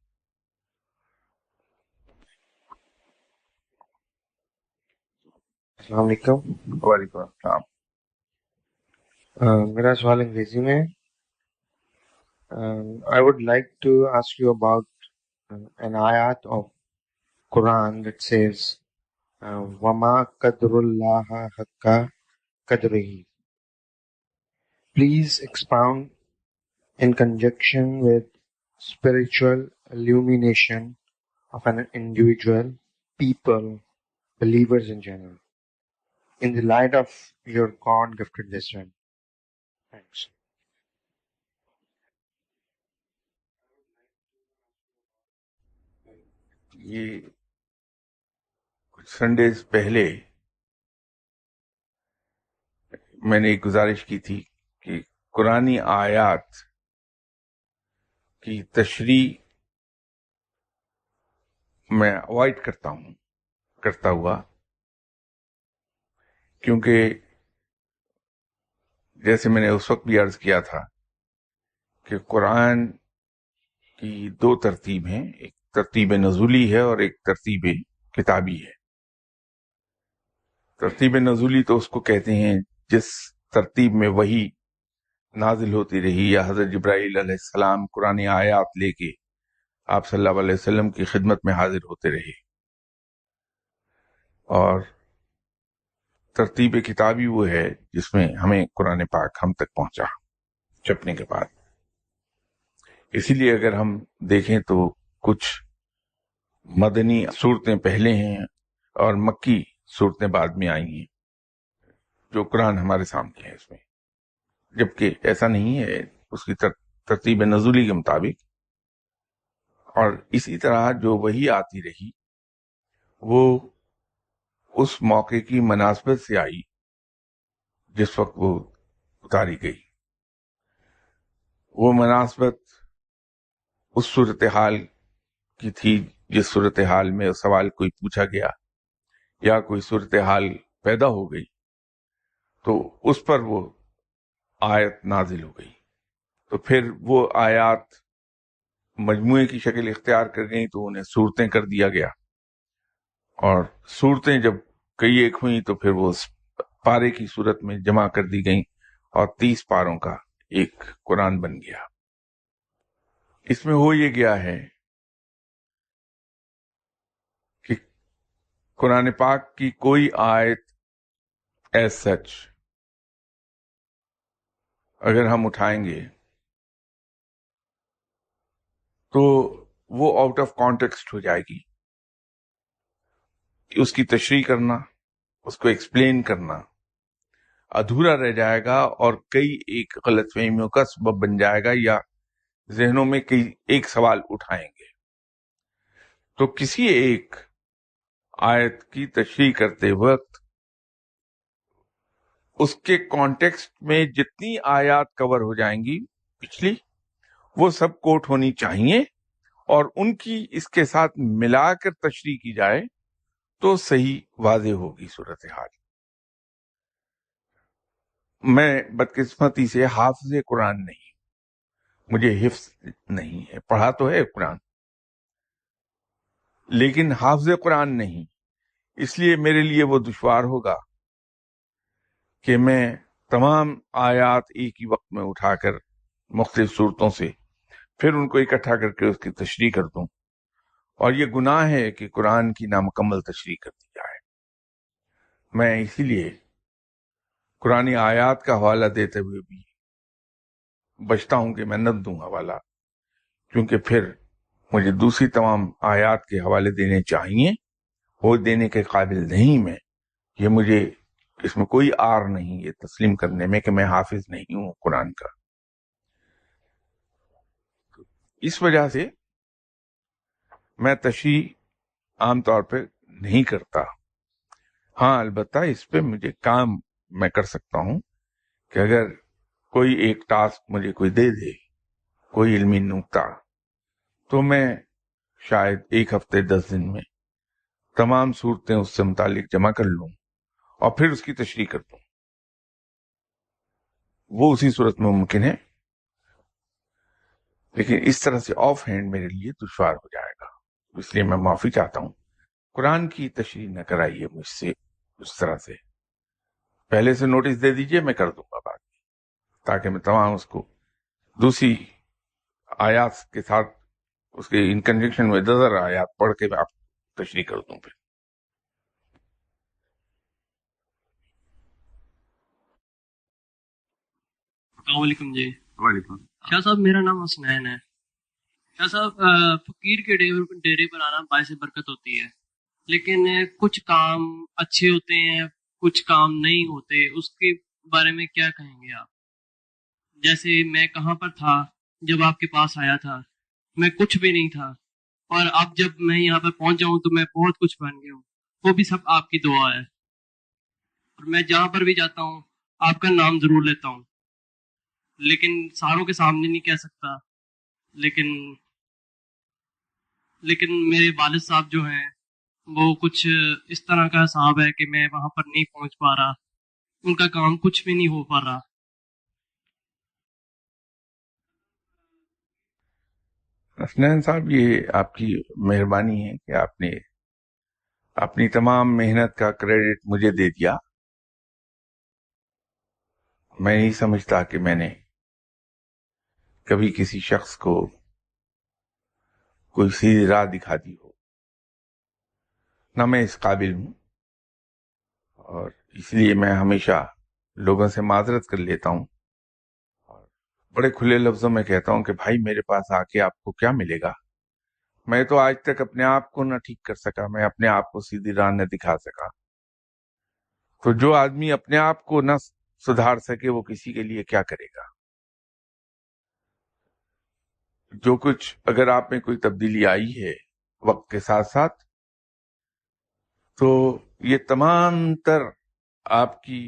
السلام علیکم. وعلیکم السلام. میرا سوال انگریزی میں ہے. I would like to ask you about an ayat of Quran that says وَمَا قَدْرُ اللَّهَ حَقَّ قَدْرِهِ. Please expound in conjunction with spiritual illumination of an individual, people, believers in general, in the light of your God-gifted wisdom. Thanks. یہ کچھ سنڈیز پہلے میں نے ایک گزارش کی تھی کہ قرآنی آیات کی تشریح میں اوائڈ کرتا ہوا، کیونکہ جیسے میں نے اس وقت بھی عرض کیا تھا کہ قرآن کی دو ترتیب ہیں، ایک ترتیب نزولی ہے اور ایک ترتیب کتابی ہے. ترتیب نزولی تو اس کو کہتے ہیں جس ترتیب میں وحی نازل ہوتی رہی، یا حضرت جبرائیل علیہ السلام قرآن آیات لے کے آپ صلی اللہ علیہ وسلم کی خدمت میں حاضر ہوتے رہے. اور ترتیب کتابی وہ ہے جس میں ہمیں قرآن پاک ہم تک پہنچا چھپنے کے بعد. اسی لیے اگر ہم دیکھیں تو کچھ مدنی صورتیں پہلے ہیں اور مکی صورتیں بعد میں آئی ہیں جو قرآن ہمارے سامنے ہے اس میں، جبکہ ایسا نہیں ہے اس کی ترتیب نزولی کے مطابق. اور اسی طرح جو وحی آتی رہی وہ اس موقع کی مناسبت سے آئی جس وقت وہ اتاری گئی. وہ مناسبت اس صورتحال کی تھی جس صورتحال میں سوال کوئی پوچھا گیا یا کوئی صورتحال پیدا ہو گئی تو اس پر وہ آیت نازل ہو گئی. تو پھر وہ آیات مجموعے کی شکل اختیار کر گئیں تو انہیں صورتیں کر دیا گیا، اور صورتیں جب کئی ایک ہوئیں تو پھر وہ پارے کی صورت میں جمع کر دی گئیں اور 30 پاروں کا ایک قرآن بن گیا. اس میں ہو یہ گیا ہے کہ قرآن پاک کی کوئی آیت ایز سچ اگر ہم اٹھائیں گے تو وہ آؤٹ آف کانٹیکسٹ ہو جائے گی. اس کی تشریح کرنا، اس کو ایکسپلین کرنا ادھورا رہ جائے گا اور کئی ایک غلط فہمیوں کا سبب بن جائے گا، یا ذہنوں میں کئی ایک سوال اٹھائیں گے. تو کسی ایک آیت کی تشریح کرتے وقت اس کے کانٹیکسٹ میں جتنی آیات کور ہو جائیں گی پچھلی، وہ سب کوٹ ہونی چاہیے اور ان کی اس کے ساتھ ملا کر تشریح کی جائے تو صحیح واضح ہوگی صورتحال. میں بدقسمتی سے حافظ قرآن نہیں، مجھے حفظ نہیں ہے، پڑھا تو ہے قرآن لیکن حافظ قرآن نہیں. اس لیے میرے لیے وہ دشوار ہوگا کہ میں تمام آیات ایک ہی وقت میں اٹھا کر مختلف صورتوں سے پھر ان کو اکٹھا کر کے اس کی تشریح کر دوں، اور یہ گناہ ہے کہ قرآن کی نامکمل تشریح کر دی جائے. میں اسی لیے قرآن آیات کا حوالہ دیتے ہوئے بھی بچتا ہوں کہ میں نہ دوں حوالہ، کیونکہ پھر مجھے دوسری تمام آیات کے حوالے دینے چاہیے، وہ دینے کے قابل نہیں میں. یہ مجھے اس میں کوئی آر نہیں یہ تسلیم کرنے میں کہ میں حافظ نہیں ہوں قرآن کا. اس وجہ سے میں تشریح عام طور پہ نہیں کرتا. ہاں البتہ اس پہ مجھے کام میں کر سکتا ہوں کہ اگر کوئی ایک ٹاسک مجھے کوئی دے دے، کوئی علمی نکتہ، تو میں شاید 1 ہفتے 10 دن میں تمام صورتیں اس سے متعلق جمع کر لوں اور پھر اس کی تشریح کر دوں. وہ اسی صورت میں ممکن ہے، لیکن اس طرح سے آف ہینڈ میرے لیے دشوار ہو جائے گا. اس لیے میں معافی چاہتا ہوں. قرآن کی تشریح نہ کرائیے مجھ سے اس طرح سے. پہلے سے نوٹس دے دیجئے، میں کر دوں گا بات. تاکہ میں تمام اس کو دوسری آیات کے ساتھ اس کے ان کنجنکشن میں 10 آیات پڑھ کے میں آپ کو تشریح کر دوں پھر. السلام علیکم جی. وعلیکم. شاہ صاحب میرا نام حسنین ہے. شاہ صاحب فقیر کے ڈیرے پر آنا باعث برکت ہوتی ہے، لیکن کچھ کام اچھے ہوتے ہیں، کچھ کام نہیں ہوتے، اس کے بارے میں کیا کہیں گے آپ؟ جیسے میں کہاں پر تھا جب آپ کے پاس آیا تھا، میں کچھ بھی نہیں تھا، اور اب جب میں یہاں پر پہنچ جاؤں تو میں بہت کچھ بن گیا ہوں. وہ بھی سب آپ کی دعا ہے، اور میں جہاں پر بھی جاتا ہوں آپ کا نام ضرور لیتا ہوں، لیکن ساروں کے سامنے نہیں کہہ سکتا. لیکن میرے والد صاحب جو ہیں وہ کچھ اس طرح کا حساب ہے کہ میں وہاں پر نہیں پہنچ پا رہا، ان کا کام کچھ بھی نہیں ہو پا رہا. حسنین صاحب، یہ آپ کی مہربانی ہے کہ آپ نے اپنی تمام محنت کا کریڈٹ مجھے دے دیا. میں نہیں سمجھتا کہ میں نے کبھی کسی شخص کو کوئی سیدھی راہ دکھا دی ہو، نہ میں اس قابل ہوں، اور اس لیے میں ہمیشہ لوگوں سے معذرت کر لیتا ہوں اور بڑے کھلے لفظوں میں کہتا ہوں کہ بھائی میرے پاس آ کے آپ کو کیا ملے گا؟ میں تو آج تک اپنے آپ کو نہ ٹھیک کر سکا، میں اپنے آپ کو سیدھی راہ نہ دکھا سکا. تو جو آدمی اپنے آپ کو نہ سدھار سکے وہ کسی کے لیے کیا کرے گا؟ جو کچھ اگر آپ میں کوئی تبدیلی آئی ہے وقت کے ساتھ ساتھ، تو یہ تمام تر آپ کی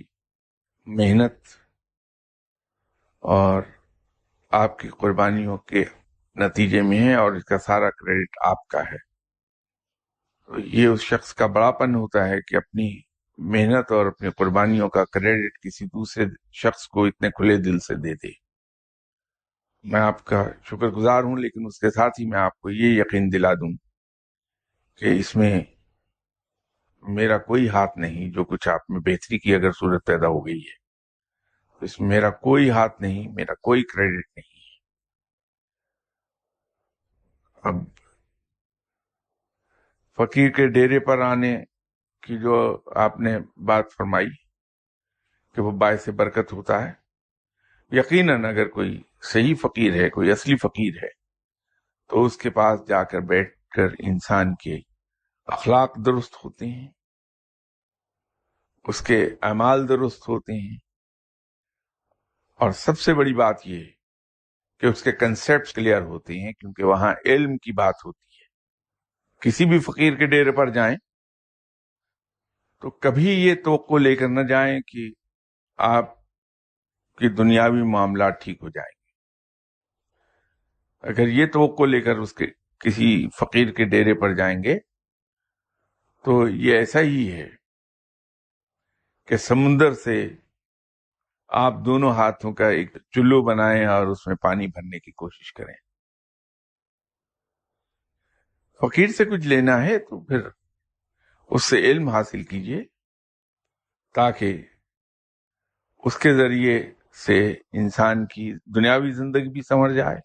محنت اور آپ کی قربانیوں کے نتیجے میں ہے، اور اس کا سارا کریڈٹ آپ کا ہے. تو یہ اس شخص کا بڑاپن ہوتا ہے کہ اپنی محنت اور اپنی قربانیوں کا کریڈٹ کسی دوسرے شخص کو اتنے کھلے دل سے دے دے. میں آپ کا شکر گزار ہوں، لیکن اس کے ساتھ ہی میں آپ کو یہ یقین دلا دوں کہ اس میں میرا کوئی ہاتھ نہیں. جو کچھ آپ میں بہتری کی اگر صورت پیدا ہو گئی ہے تو اس میں میرا کوئی ہاتھ نہیں، میرا کوئی کریڈٹ نہیں. اب فقیر کے ڈیرے پر آنے کی جو آپ نے بات فرمائی کہ وہ باعث برکت ہوتا ہے، یقیناً اگر کوئی صحیح فقیر ہے، کوئی اصلی فقیر ہے، تو اس کے پاس جا کر بیٹھ کر انسان کے اخلاق درست ہوتے ہیں، اس کے اعمال درست ہوتے ہیں، اور سب سے بڑی بات یہ ہے کہ اس کے کنسیپٹس کلیئر ہوتے ہیں، کیونکہ وہاں علم کی بات ہوتی ہے. کسی بھی فقیر کے ڈیرے پر جائیں تو کبھی یہ توقع لے کر نہ جائیں کہ آپ کی دنیاوی معاملات ٹھیک ہو جائیں گے. اگر یہ توقع لے کر اس کے کسی فقیر کے ڈیرے پر جائیں گے تو یہ ایسا ہی ہے کہ سمندر سے آپ دونوں ہاتھوں کا ایک چلو بنائیں اور اس میں پانی بھرنے کی کوشش کریں. فقیر سے کچھ لینا ہے تو پھر اس سے علم حاصل کیجئے، تاکہ اس کے ذریعے سے انسان کی دنیاوی زندگی بھی سنور جائے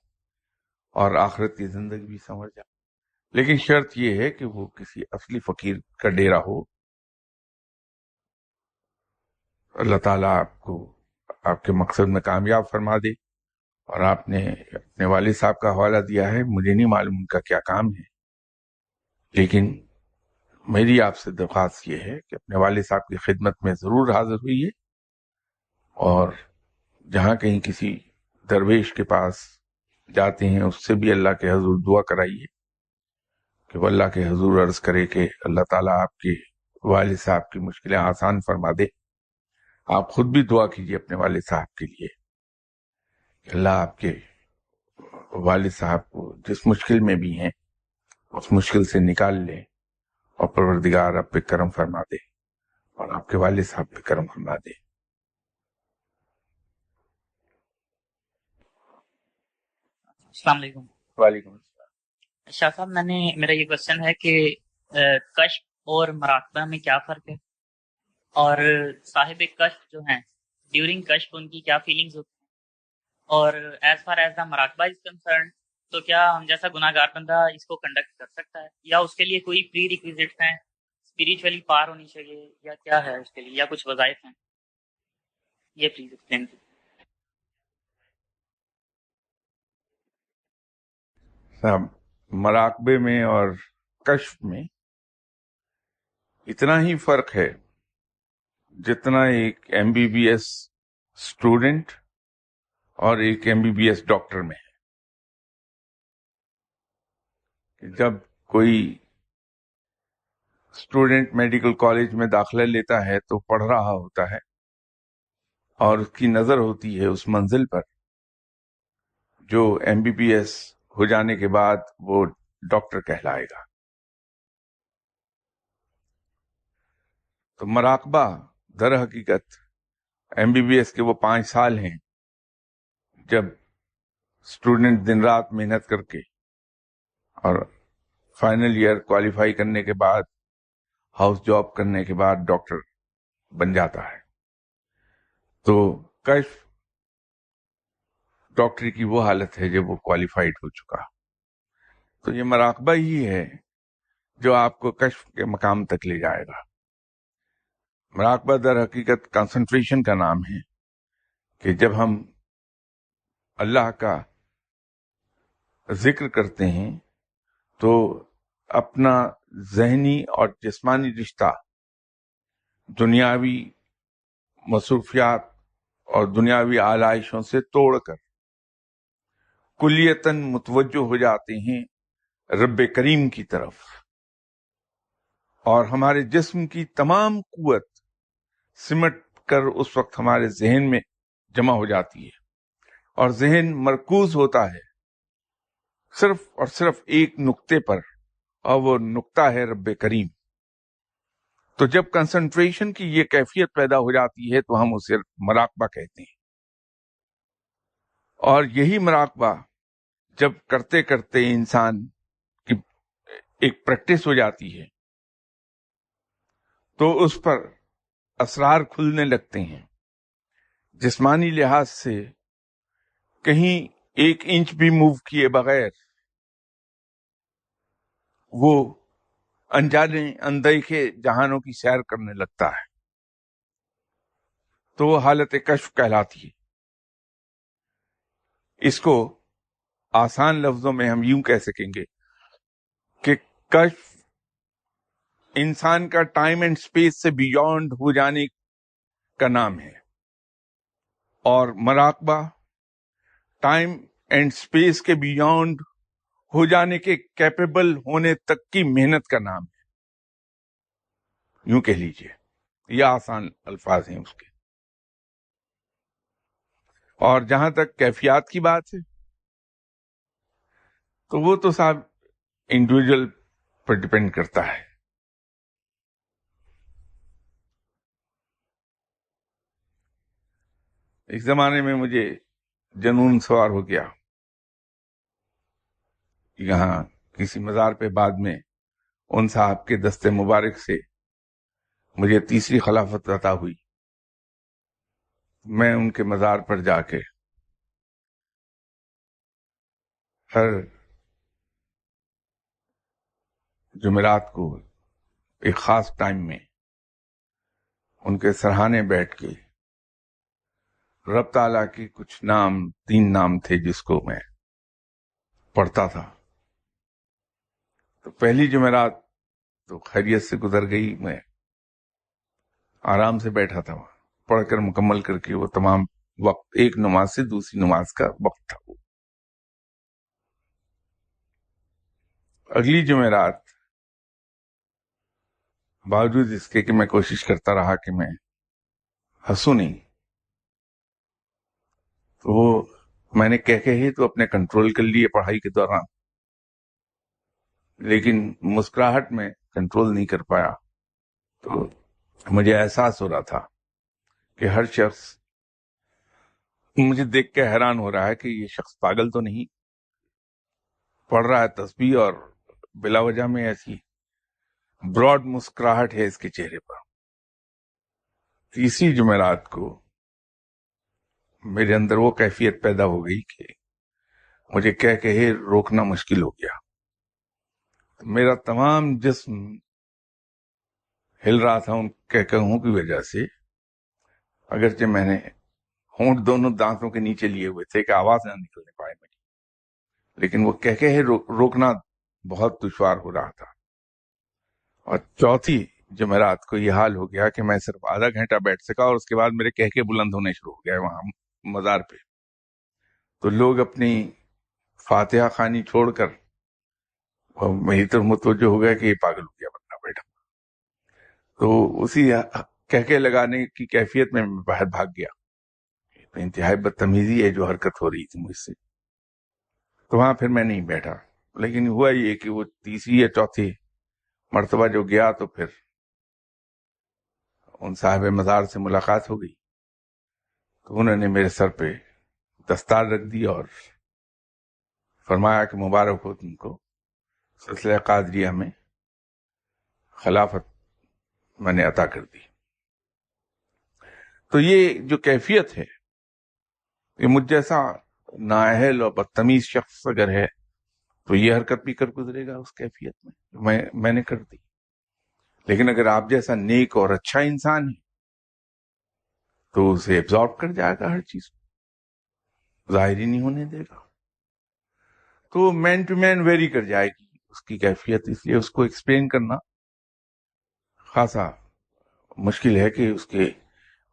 اور آخرت کی زندگی بھی سنور جائے. لیکن شرط یہ ہے کہ وہ کسی اصلی فقیر کا ڈیرا ہو. اللہ تعالیٰ آپ کو آپ کے مقصد میں کامیاب فرما دے. اور آپ نے اپنے والد صاحب کا حوالہ دیا ہے، مجھے نہیں معلوم ان کا کیا کام ہے، لیکن میری آپ سے درخواست یہ ہے کہ اپنے والد صاحب کی خدمت میں ضرور حاضر ہوئیے، اور جہاں کہیں کسی درویش کے پاس جاتے ہیں اس سے بھی اللہ کے حضور دعا کرائیے کہ وہ اللہ کے حضور عرض کرے کہ اللہ تعالیٰ آپ کے والد صاحب کی مشکلیں آسان فرما دے. آپ خود بھی دعا کیجیے اپنے والد صاحب کے لیے کہ اللہ آپ کے والد صاحب کو جس مشکل میں بھی ہیں اس مشکل سے نکال لے، اور پروردگار آپ پہ کرم فرما دے اور آپ کے والد صاحب پہ کرم فرما دے. السلام علیکم. وعلیکم السلام. شاہ صاحب میرا یہ کوشچن ہے کہ کشف اور مراقبہ میں کیا فرق ہے، اور صاحب کشف جو ہیں ڈیورنگ کشف ان کی کیا فیلنگز ہوتی ہیں؟ اور ایز فار ایز دا مراقبہ از کنسرن تو کیا ہم جیسا گناہ گار بندہ اس کو کنڈکٹ کر سکتا ہے، یا اس کے لیے کوئی پری ریکویزٹس ہیں، اسپریچولی پار ہونی چاہیے، یا کیا ہے اس کے لیے، یا کچھ وظائف ہیں؟ یہ پلیز ایکسپلین. صاحب، مراقبے میں اور کشف میں اتنا ہی فرق ہے جتنا ایک M B B S student اور ایک M B B S doctor میں ہے. جب کوئی اسٹوڈنٹ میڈیکل کالج میں داخلہ لیتا ہے تو پڑھ رہا ہوتا ہے اور اس کی نظر ہوتی ہے اس منزل پر جو ایم بی بی ایس ہو جانے کے بعد وہ ڈاکٹر کہلائے گا. تو مراقبہ در حقیقت ایم بی بی ایس کے وہ 5 سال ہیں جب اسٹوڈنٹ دن رات محنت کر کے اور فائنل ایئر کوالیفائی کرنے کے بعد ہاؤس جاب کرنے کے بعد ڈاکٹر بن جاتا ہے. تو کشف ڈاکٹری کی وہ حالت ہے جب وہ کوالیفائڈ ہو چکا. تو یہ مراقبہ ہی ہے جو آپ کو کشف کے مقام تک لے جائے گا. مراقبہ در حقیقت کنسنٹریشن کا نام ہے کہ جب ہم اللہ کا ذکر کرتے ہیں تو اپنا ذہنی اور جسمانی رشتہ دنیاوی مصروفیات اور دنیاوی آلائشوں سے توڑ کر کلیتاً متوجہ ہو جاتے ہیں رب کریم کی طرف، اور ہمارے جسم کی تمام قوت سمٹ کر اس وقت ہمارے ذہن میں جمع ہو جاتی ہے اور ذہن مرکوز ہوتا ہے صرف اور صرف ایک نقطے پر، اور وہ نقطہ ہے رب کریم. تو جب کنسنٹریشن کی یہ کیفیت پیدا ہو جاتی ہے تو ہم اسے مراقبہ کہتے ہیں. اور یہی مراقبہ جب کرتے کرتے انسان کی ایک پریکٹس ہو جاتی ہے تو اس پر اسرار کھلنے لگتے ہیں. جسمانی لحاظ سے کہیں 1 انچ بھی موو کیے بغیر وہ انجانے اندیکھے جہانوں کی سیر کرنے لگتا ہے. تو وہ حالت کشف کہلاتی ہے. اس کو آسان لفظوں میں ہم یوں کہہ سکیں گے کہ کشف انسان کا ٹائم اینڈ سپیس سے بیونڈ ہو جانے کا نام ہے، اور مراقبہ ٹائم اینڈ سپیس کے بیونڈ ہو جانے کے کیپیبل ہونے تک کی محنت کا نام ہے. یوں کہہ لیجئے، یہ آسان الفاظ ہیں اس کے. اور جہاں تک کیفیات کی بات ہے تو وہ تو صاحب انڈیویجول پر ڈپینڈ کرتا ہے. ایک زمانے میں مجھے جنون سوار ہو گیا. یہاں کسی مزار پہ بعد میں ان صاحب کے دستے مبارک سے مجھے تیسری خلافت عطا ہوئی. میں ان کے مزار پر جا کے ہر جمعرات کو ایک خاص ٹائم میں ان کے سرہانے بیٹھ کے رب تعالیٰ کے کچھ نام، 3 نام تھے جس کو میں پڑھتا تھا. تو پہلی جمعرات تو خیریت سے گزر گئی. میں آرام سے بیٹھا تھا، پڑھ کر مکمل کر کے وہ تمام وقت ایک نماز سے دوسری نماز کا وقت تھا. وہ اگلی جمعرات باوجود اس کے کہ میں کوشش کرتا رہا کہ میں ہنسوں نہیں، تو وہ میں نے کہے تو اپنے کنٹرول کر لیے پڑھائی کے دوران، لیکن مسکراہٹ میں کنٹرول نہیں کر پایا. تو مجھے احساس ہو رہا تھا کہ ہر شخص مجھے دیکھ کے حیران ہو رہا ہے کہ یہ شخص پاگل تو نہیں، پڑھ رہا ہے تسبیح اور بلا وجہ میں ایسی براڈ مسکراہٹ ہے اس کے چہرے پر. تیسری جمعرات کو میرے اندر وہ کیفیت پیدا ہو گئی کہ مجھے کہہ کہے روکنا مشکل ہو گیا. میرا تمام جسم ہل رہا تھا ان کہوں کی وجہ سے، اگرچہ میں نے ہونٹ دونوں دانتوں کے نیچے لیے ہوئے تھے کہ آواز نہ نکلنے پائے میری، لیکن وہ کہے روکنا بہت دشوار ہو رہا تھا. اور چوتھی جمعرات کو یہ حال ہو گیا کہ میں صرف آدھا گھنٹہ بیٹھ سکا، اور اس کے بعد میرے کہہ بلند ہونے شروع ہو گئے وہاں مزار پہ. تو لوگ اپنی فاتحہ خوانی چھوڑ کر میری طرف متوجہ ہو گیا کہ یہ پاگل ہو گیا بندہ بیٹھا. تو اسی کہہ لگانے کی کیفیت میں باہر بھاگ گیا. انتہائی بدتمیزی ہے جو حرکت ہو رہی تھی مجھ سے. تو وہاں پھر میں نہیں بیٹھا، لیکن ہوا یہ کہ وہ تیسری یا چوتھی مرتبہ جو گیا تو پھر ان صاحب مزار سے ملاقات ہو گئی. تو انہوں نے میرے سر پہ دستار رکھ دی اور فرمایا کہ مبارک ہو تم کو، سلسلہ قادریہ میں خلافت میں نے عطا کر دی. تو یہ جو کیفیت ہے، یہ مجھ جیسا نااہل اور بدتمیز شخص اگر ہے تو یہ حرکت بھی کر گزرے گا اس کیفیت میں نے کر دی. لیکن اگر آپ جیسا نیک اور اچھا انسان ہے تو اسے ایبزارب کر جائے گا، ہر چیز کو ظاہر ہی نہیں ہونے دے گا. تو مین ٹو مین ویری کر جائے گی اس کی کیفیت. اس لیے اس کو ایکسپلین کرنا خاصا مشکل ہے کہ اس کے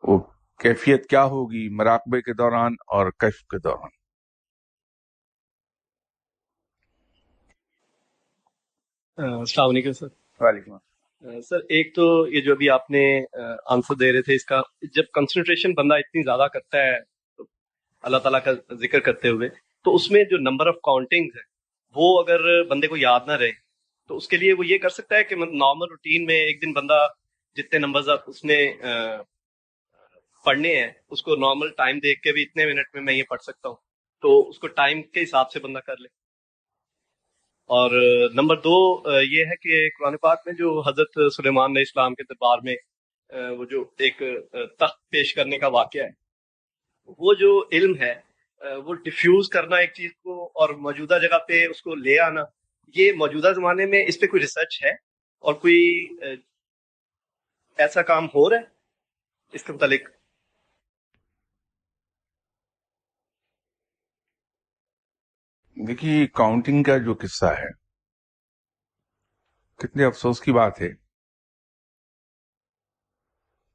وہ کیفیت کیا ہوگی مراقبے کے دوران اور کشف کے دوران. السلام علیکم سر. وعلیکم السلام. سر ایک تو یہ جو ابھی آپ نے آنسر دے رہے تھے اس کا، جب کنسنٹریشن بندہ اتنی زیادہ کرتا ہے اللہ تعالیٰ کا ذکر کرتے ہوئے، تو اس میں جو نمبر آف کاؤنٹنگ ہے وہ اگر بندے کو یاد نہ رہے تو اس کے لیے وہ یہ کر سکتا ہے کہ نارمل روٹین میں ایک دن بندہ جتنے نمبرز اس نے پڑھنے ہیں اس کو نارمل ٹائم دیکھ کے بھی اتنے منٹ میں یہ پڑھ سکتا ہوں، تو اس کو ٹائم کے حساب سے بندہ کر لے. اور نمبر دو یہ ہے کہ قرآن پاک میں جو حضرت سلیمان علیہ السلام کے دربار میں وہ جو ایک تخت پیش کرنے کا واقعہ ہے، وہ جو علم ہے وہ ڈیفیوز کرنا ایک چیز کو اور موجودہ جگہ پہ اس کو لے آنا، یہ موجودہ زمانے میں اس پہ کوئی ریسرچ ہے اور کوئی ایسا کام ہو رہا ہے اس کے متعلق؟ دیکھیے کاؤنٹنگ کا جو قصہ ہے، کتنے افسوس کی بات ہے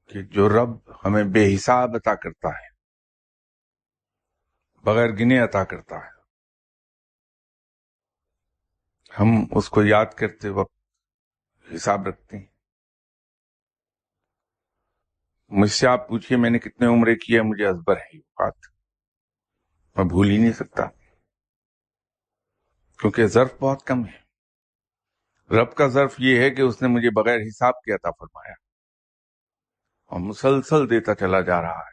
کہ جو رب ہمیں بے حساب عطا کرتا ہے، بغیر گنے عطا کرتا ہے، ہم اس کو یاد کرتے وقت حساب رکھتے ہیں. مجھ سے آپ پوچھئے میں نے کتنے عمرے کیے، مجھے ازبر ہے یہ بات، میں بھول ہی نہیں سکتا، کیونکہ ظرف بہت کم ہے. رب کا ظرف یہ ہے کہ اس نے مجھے بغیر حساب کے عطا فرمایا اور مسلسل دیتا چلا جا رہا ہے.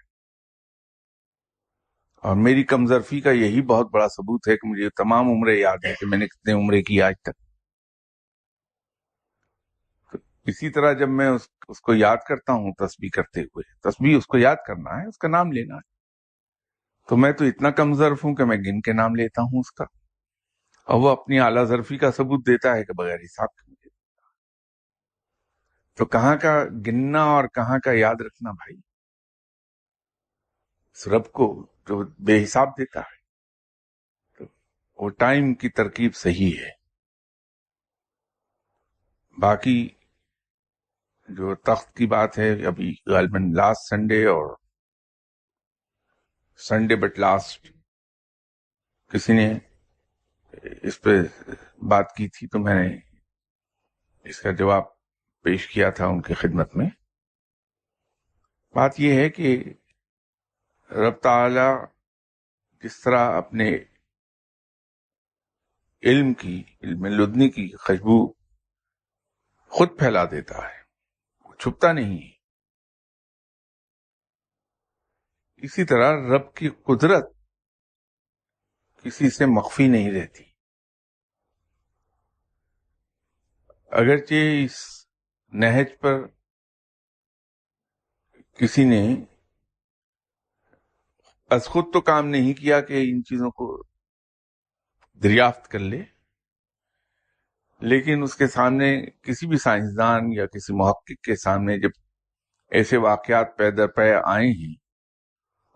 اور میری کم ظرفی کا یہی بہت بڑا ثبوت ہے کہ مجھے تمام عمرے یاد ہیں کہ میں نے کتنے عمرے کی آج تک. تو اسی طرح جب میں اس کو یاد کرتا ہوں تسبیح کرتے ہوئے، تسبیح اس کو یاد کرنا ہے، اس کا نام لینا ہے، تو میں تو اتنا کم ظرف ہوں کہ میں گن کے نام لیتا ہوں اس کا، اور وہ اپنی اعلیٰ ظرفی کا ثبوت دیتا ہے کہ بغیر حساب کے مجھے. تو کہاں کا گننا اور کہاں کا یاد رکھنا بھائی، اس رب کو جو بے حساب دیتا ہے. تو وہ ٹائم کی ترکیب صحیح ہے. باقی جو تخت کی بات ہے، ابھی غالباً لاسٹ سنڈے اور سنڈے بٹ لاسٹ کسی نے اس پہ بات کی تھی، تو میں نے اس کا جواب پیش کیا تھا ان کی خدمت میں. بات یہ ہے کہ رب تعالی جس طرح اپنے علم لدنی کی خوشبو خود پھیلا دیتا ہے، وہ چھپتا نہیں ہے، اسی طرح رب کی قدرت کسی سے مخفی نہیں رہتی. اگرچہ اس نہج پر کسی نے از خود تو کام نہیں کیا کہ ان چیزوں کو دریافت کر لے، لیکن اس کے سامنے کسی بھی سائنسدان یا کسی محقق کے سامنے جب ایسے واقعات پے در پے آئے ہیں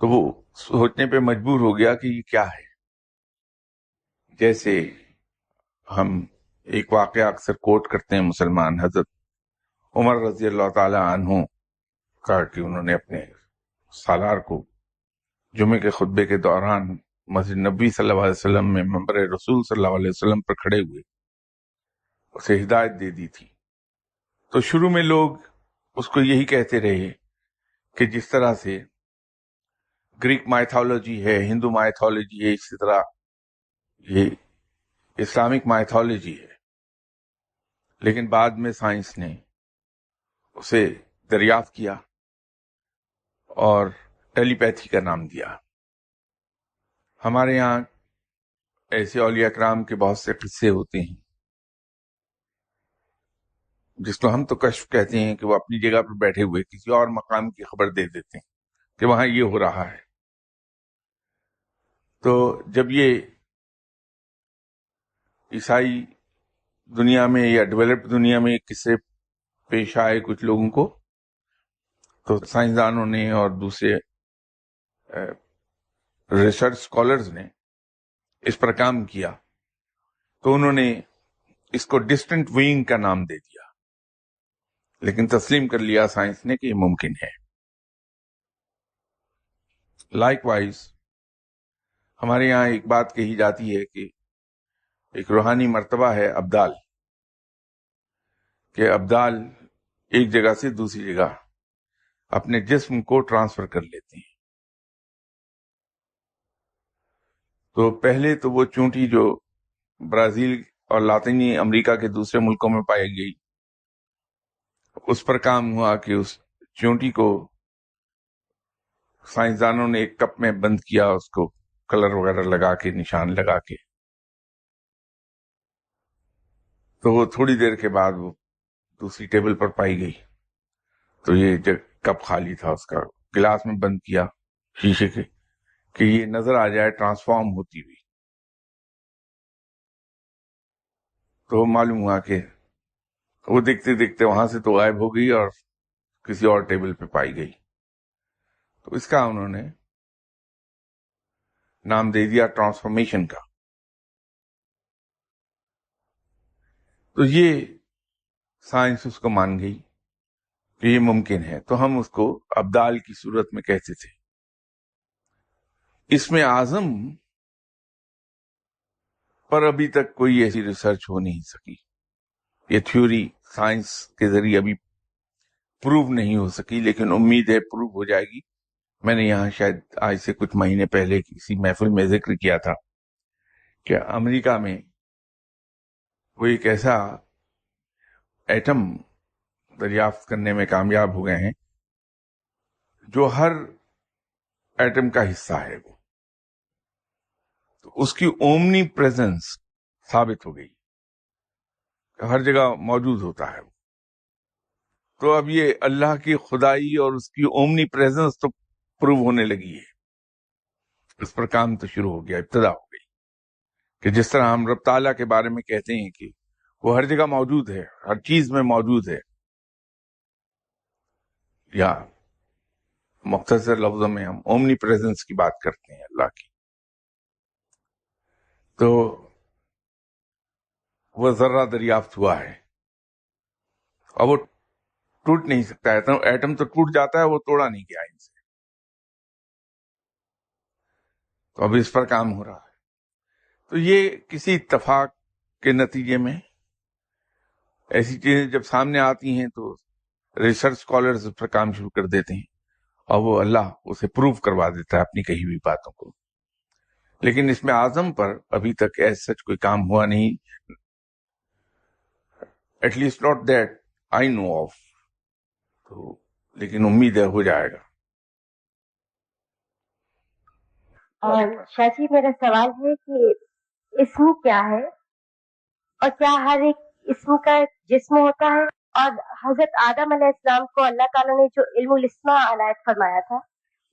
تو وہ سوچنے پہ مجبور ہو گیا کہ یہ کیا ہے. جیسے ہم ایک واقعہ اکثر کوٹ کرتے ہیں مسلمان، حضرت عمر رضی اللہ تعالی عنہ کا، کہ انہوں نے اپنے سالار کو جمعے کے خطبے کے دوران مسجد نبی صلی اللہ علیہ وسلم میں منبر رسول صلی اللہ علیہ وسلم پر کھڑے ہوئے اسے ہدایت دے دی تھی. تو شروع میں لوگ اس کو یہی کہتے رہے کہ جس طرح سے گریک مائتھولوجی ہے، ہندو مائتھولوجی ہے، اسی طرح یہ اسلامک مائتھولوجی ہے. لیکن بعد میں سائنس نے اسے دریافت کیا اور ٹیلی پیتھی کا نام دیا. ہمارے یہاں ایسے اولیاء کرام کے بہت سے قصے ہوتے ہیں جس کو ہم تو کشف کہتے ہیں، کہ وہ اپنی جگہ پر بیٹھے ہوئے کسی اور مقام کی خبر دے دیتے ہیں کہ وہاں یہ ہو رہا ہے. تو جب یہ عیسائی دنیا میں یا ڈیولپڈ دنیا میں قصے پیش آئے کچھ لوگوں کو، تو سائنسدانوں نے اور دوسرے ریسرچ اسکالرز نے اس پر کام کیا. تو انہوں نے اس کو ڈسٹنٹ وینگ کا نام دے دیا، لیکن تسلیم کر لیا سائنس نے کہ یہ ممکن ہے. لائک وائز ہمارے یہاں ایک بات کہی جاتی ہے کہ ایک روحانی مرتبہ ہے ابدال، کہ ابدال ایک جگہ سے دوسری جگہ اپنے جسم کو ٹرانسفر کر لیتے ہیں. تو پہلے تو وہ چونٹی جو برازیل اور لاطینی امریکہ کے دوسرے ملکوں میں پائی گئی، اس پر کام ہوا کہ اس چونٹی کو سائنسدانوں نے ایک کپ میں بند کیا، اس کو کلر وغیرہ لگا کے، نشان لگا کے. تو وہ تھوڑی دیر کے بعد وہ دوسری ٹیبل پر پائی گئی. تو یہ جب کپ خالی تھا، اس کا گلاس میں بند کیا شیشے کے، کہ یہ نظر آ جائے ٹرانسفارم ہوتی ہوئی. تو معلوم ہوا کہ وہ دیکھتے دیکھتے وہاں سے تو غائب ہو گئی اور کسی اور ٹیبل پہ پائی گئی. تو اس کا انہوں نے نام دے دیا ٹرانسفارمیشن کا. تو یہ سائنس اس کو مان گئی کہ یہ ممکن ہے، تو ہم اس کو ابدال کی صورت میں کہتے تھے. اس میں اعظم پر ابھی تک کوئی ایسی ریسرچ ہو نہیں سکی. یہ تھیوری سائنس کے ذریعے ابھی پروو نہیں ہو سکی، لیکن امید ہے پروو ہو جائے گی. میں نے یہاں شاید آج سے کچھ مہینے پہلے کسی محفل میں ذکر کیا تھا کہ امریکہ میں وہ ایک ایسا ایٹم دریافت کرنے میں کامیاب ہو گئے ہیں جو ہر ایٹم کا حصہ ہے. وہ تو اس کی اومنی پریزنس ثابت ہو گئی، ہر جگہ موجود ہوتا ہے. تو اب یہ اللہ کی خدائی اور اس کی اومنی پریزنس تو پروو ہونے لگی ہے. اس پر کام تو شروع ہو گیا، ابتدا ہو گئی، کہ جس طرح ہم رب تعالیٰ کے بارے میں کہتے ہیں کہ وہ ہر جگہ موجود ہے، ہر چیز میں موجود ہے، یا مختصر لفظوں میں ہم اومنی پریزنس کی بات کرتے ہیں اللہ کی. تو وہ ذرہ دریافت ہوا ہے اور وہ ٹوٹ نہیں سکتا ہے. ایٹم تو ٹوٹ جاتا ہے، وہ توڑا نہیں گیا ان سے. تو اب اس پر کام ہو رہا ہے. تو یہ کسی اتفاق کے نتیجے میں ایسی چیزیں جب سامنے آتی ہیں تو ریسرچ اسکالرز اس پر کام شروع کر دیتے ہیں اور وہ اللہ اسے پروو کروا دیتا ہے اپنی کہی ہوئی باتوں کو. لیکن اس میں اعظم پر ابھی تک ایسا سچ کوئی کام ہوا نہیں، at least not that I know of. تو لیکن امید ہے ہو جائے گا. اور شاہ جی میرا سوال ہے کہ اسم کیا ہے، اور کیا ہر ایک اسم کا جسم ہوتا ہے؟ اور حضرت آدم علیہ السلام کو اللہ تعالیٰ نے جو علم الاسماء عنایت فرمایا تھا،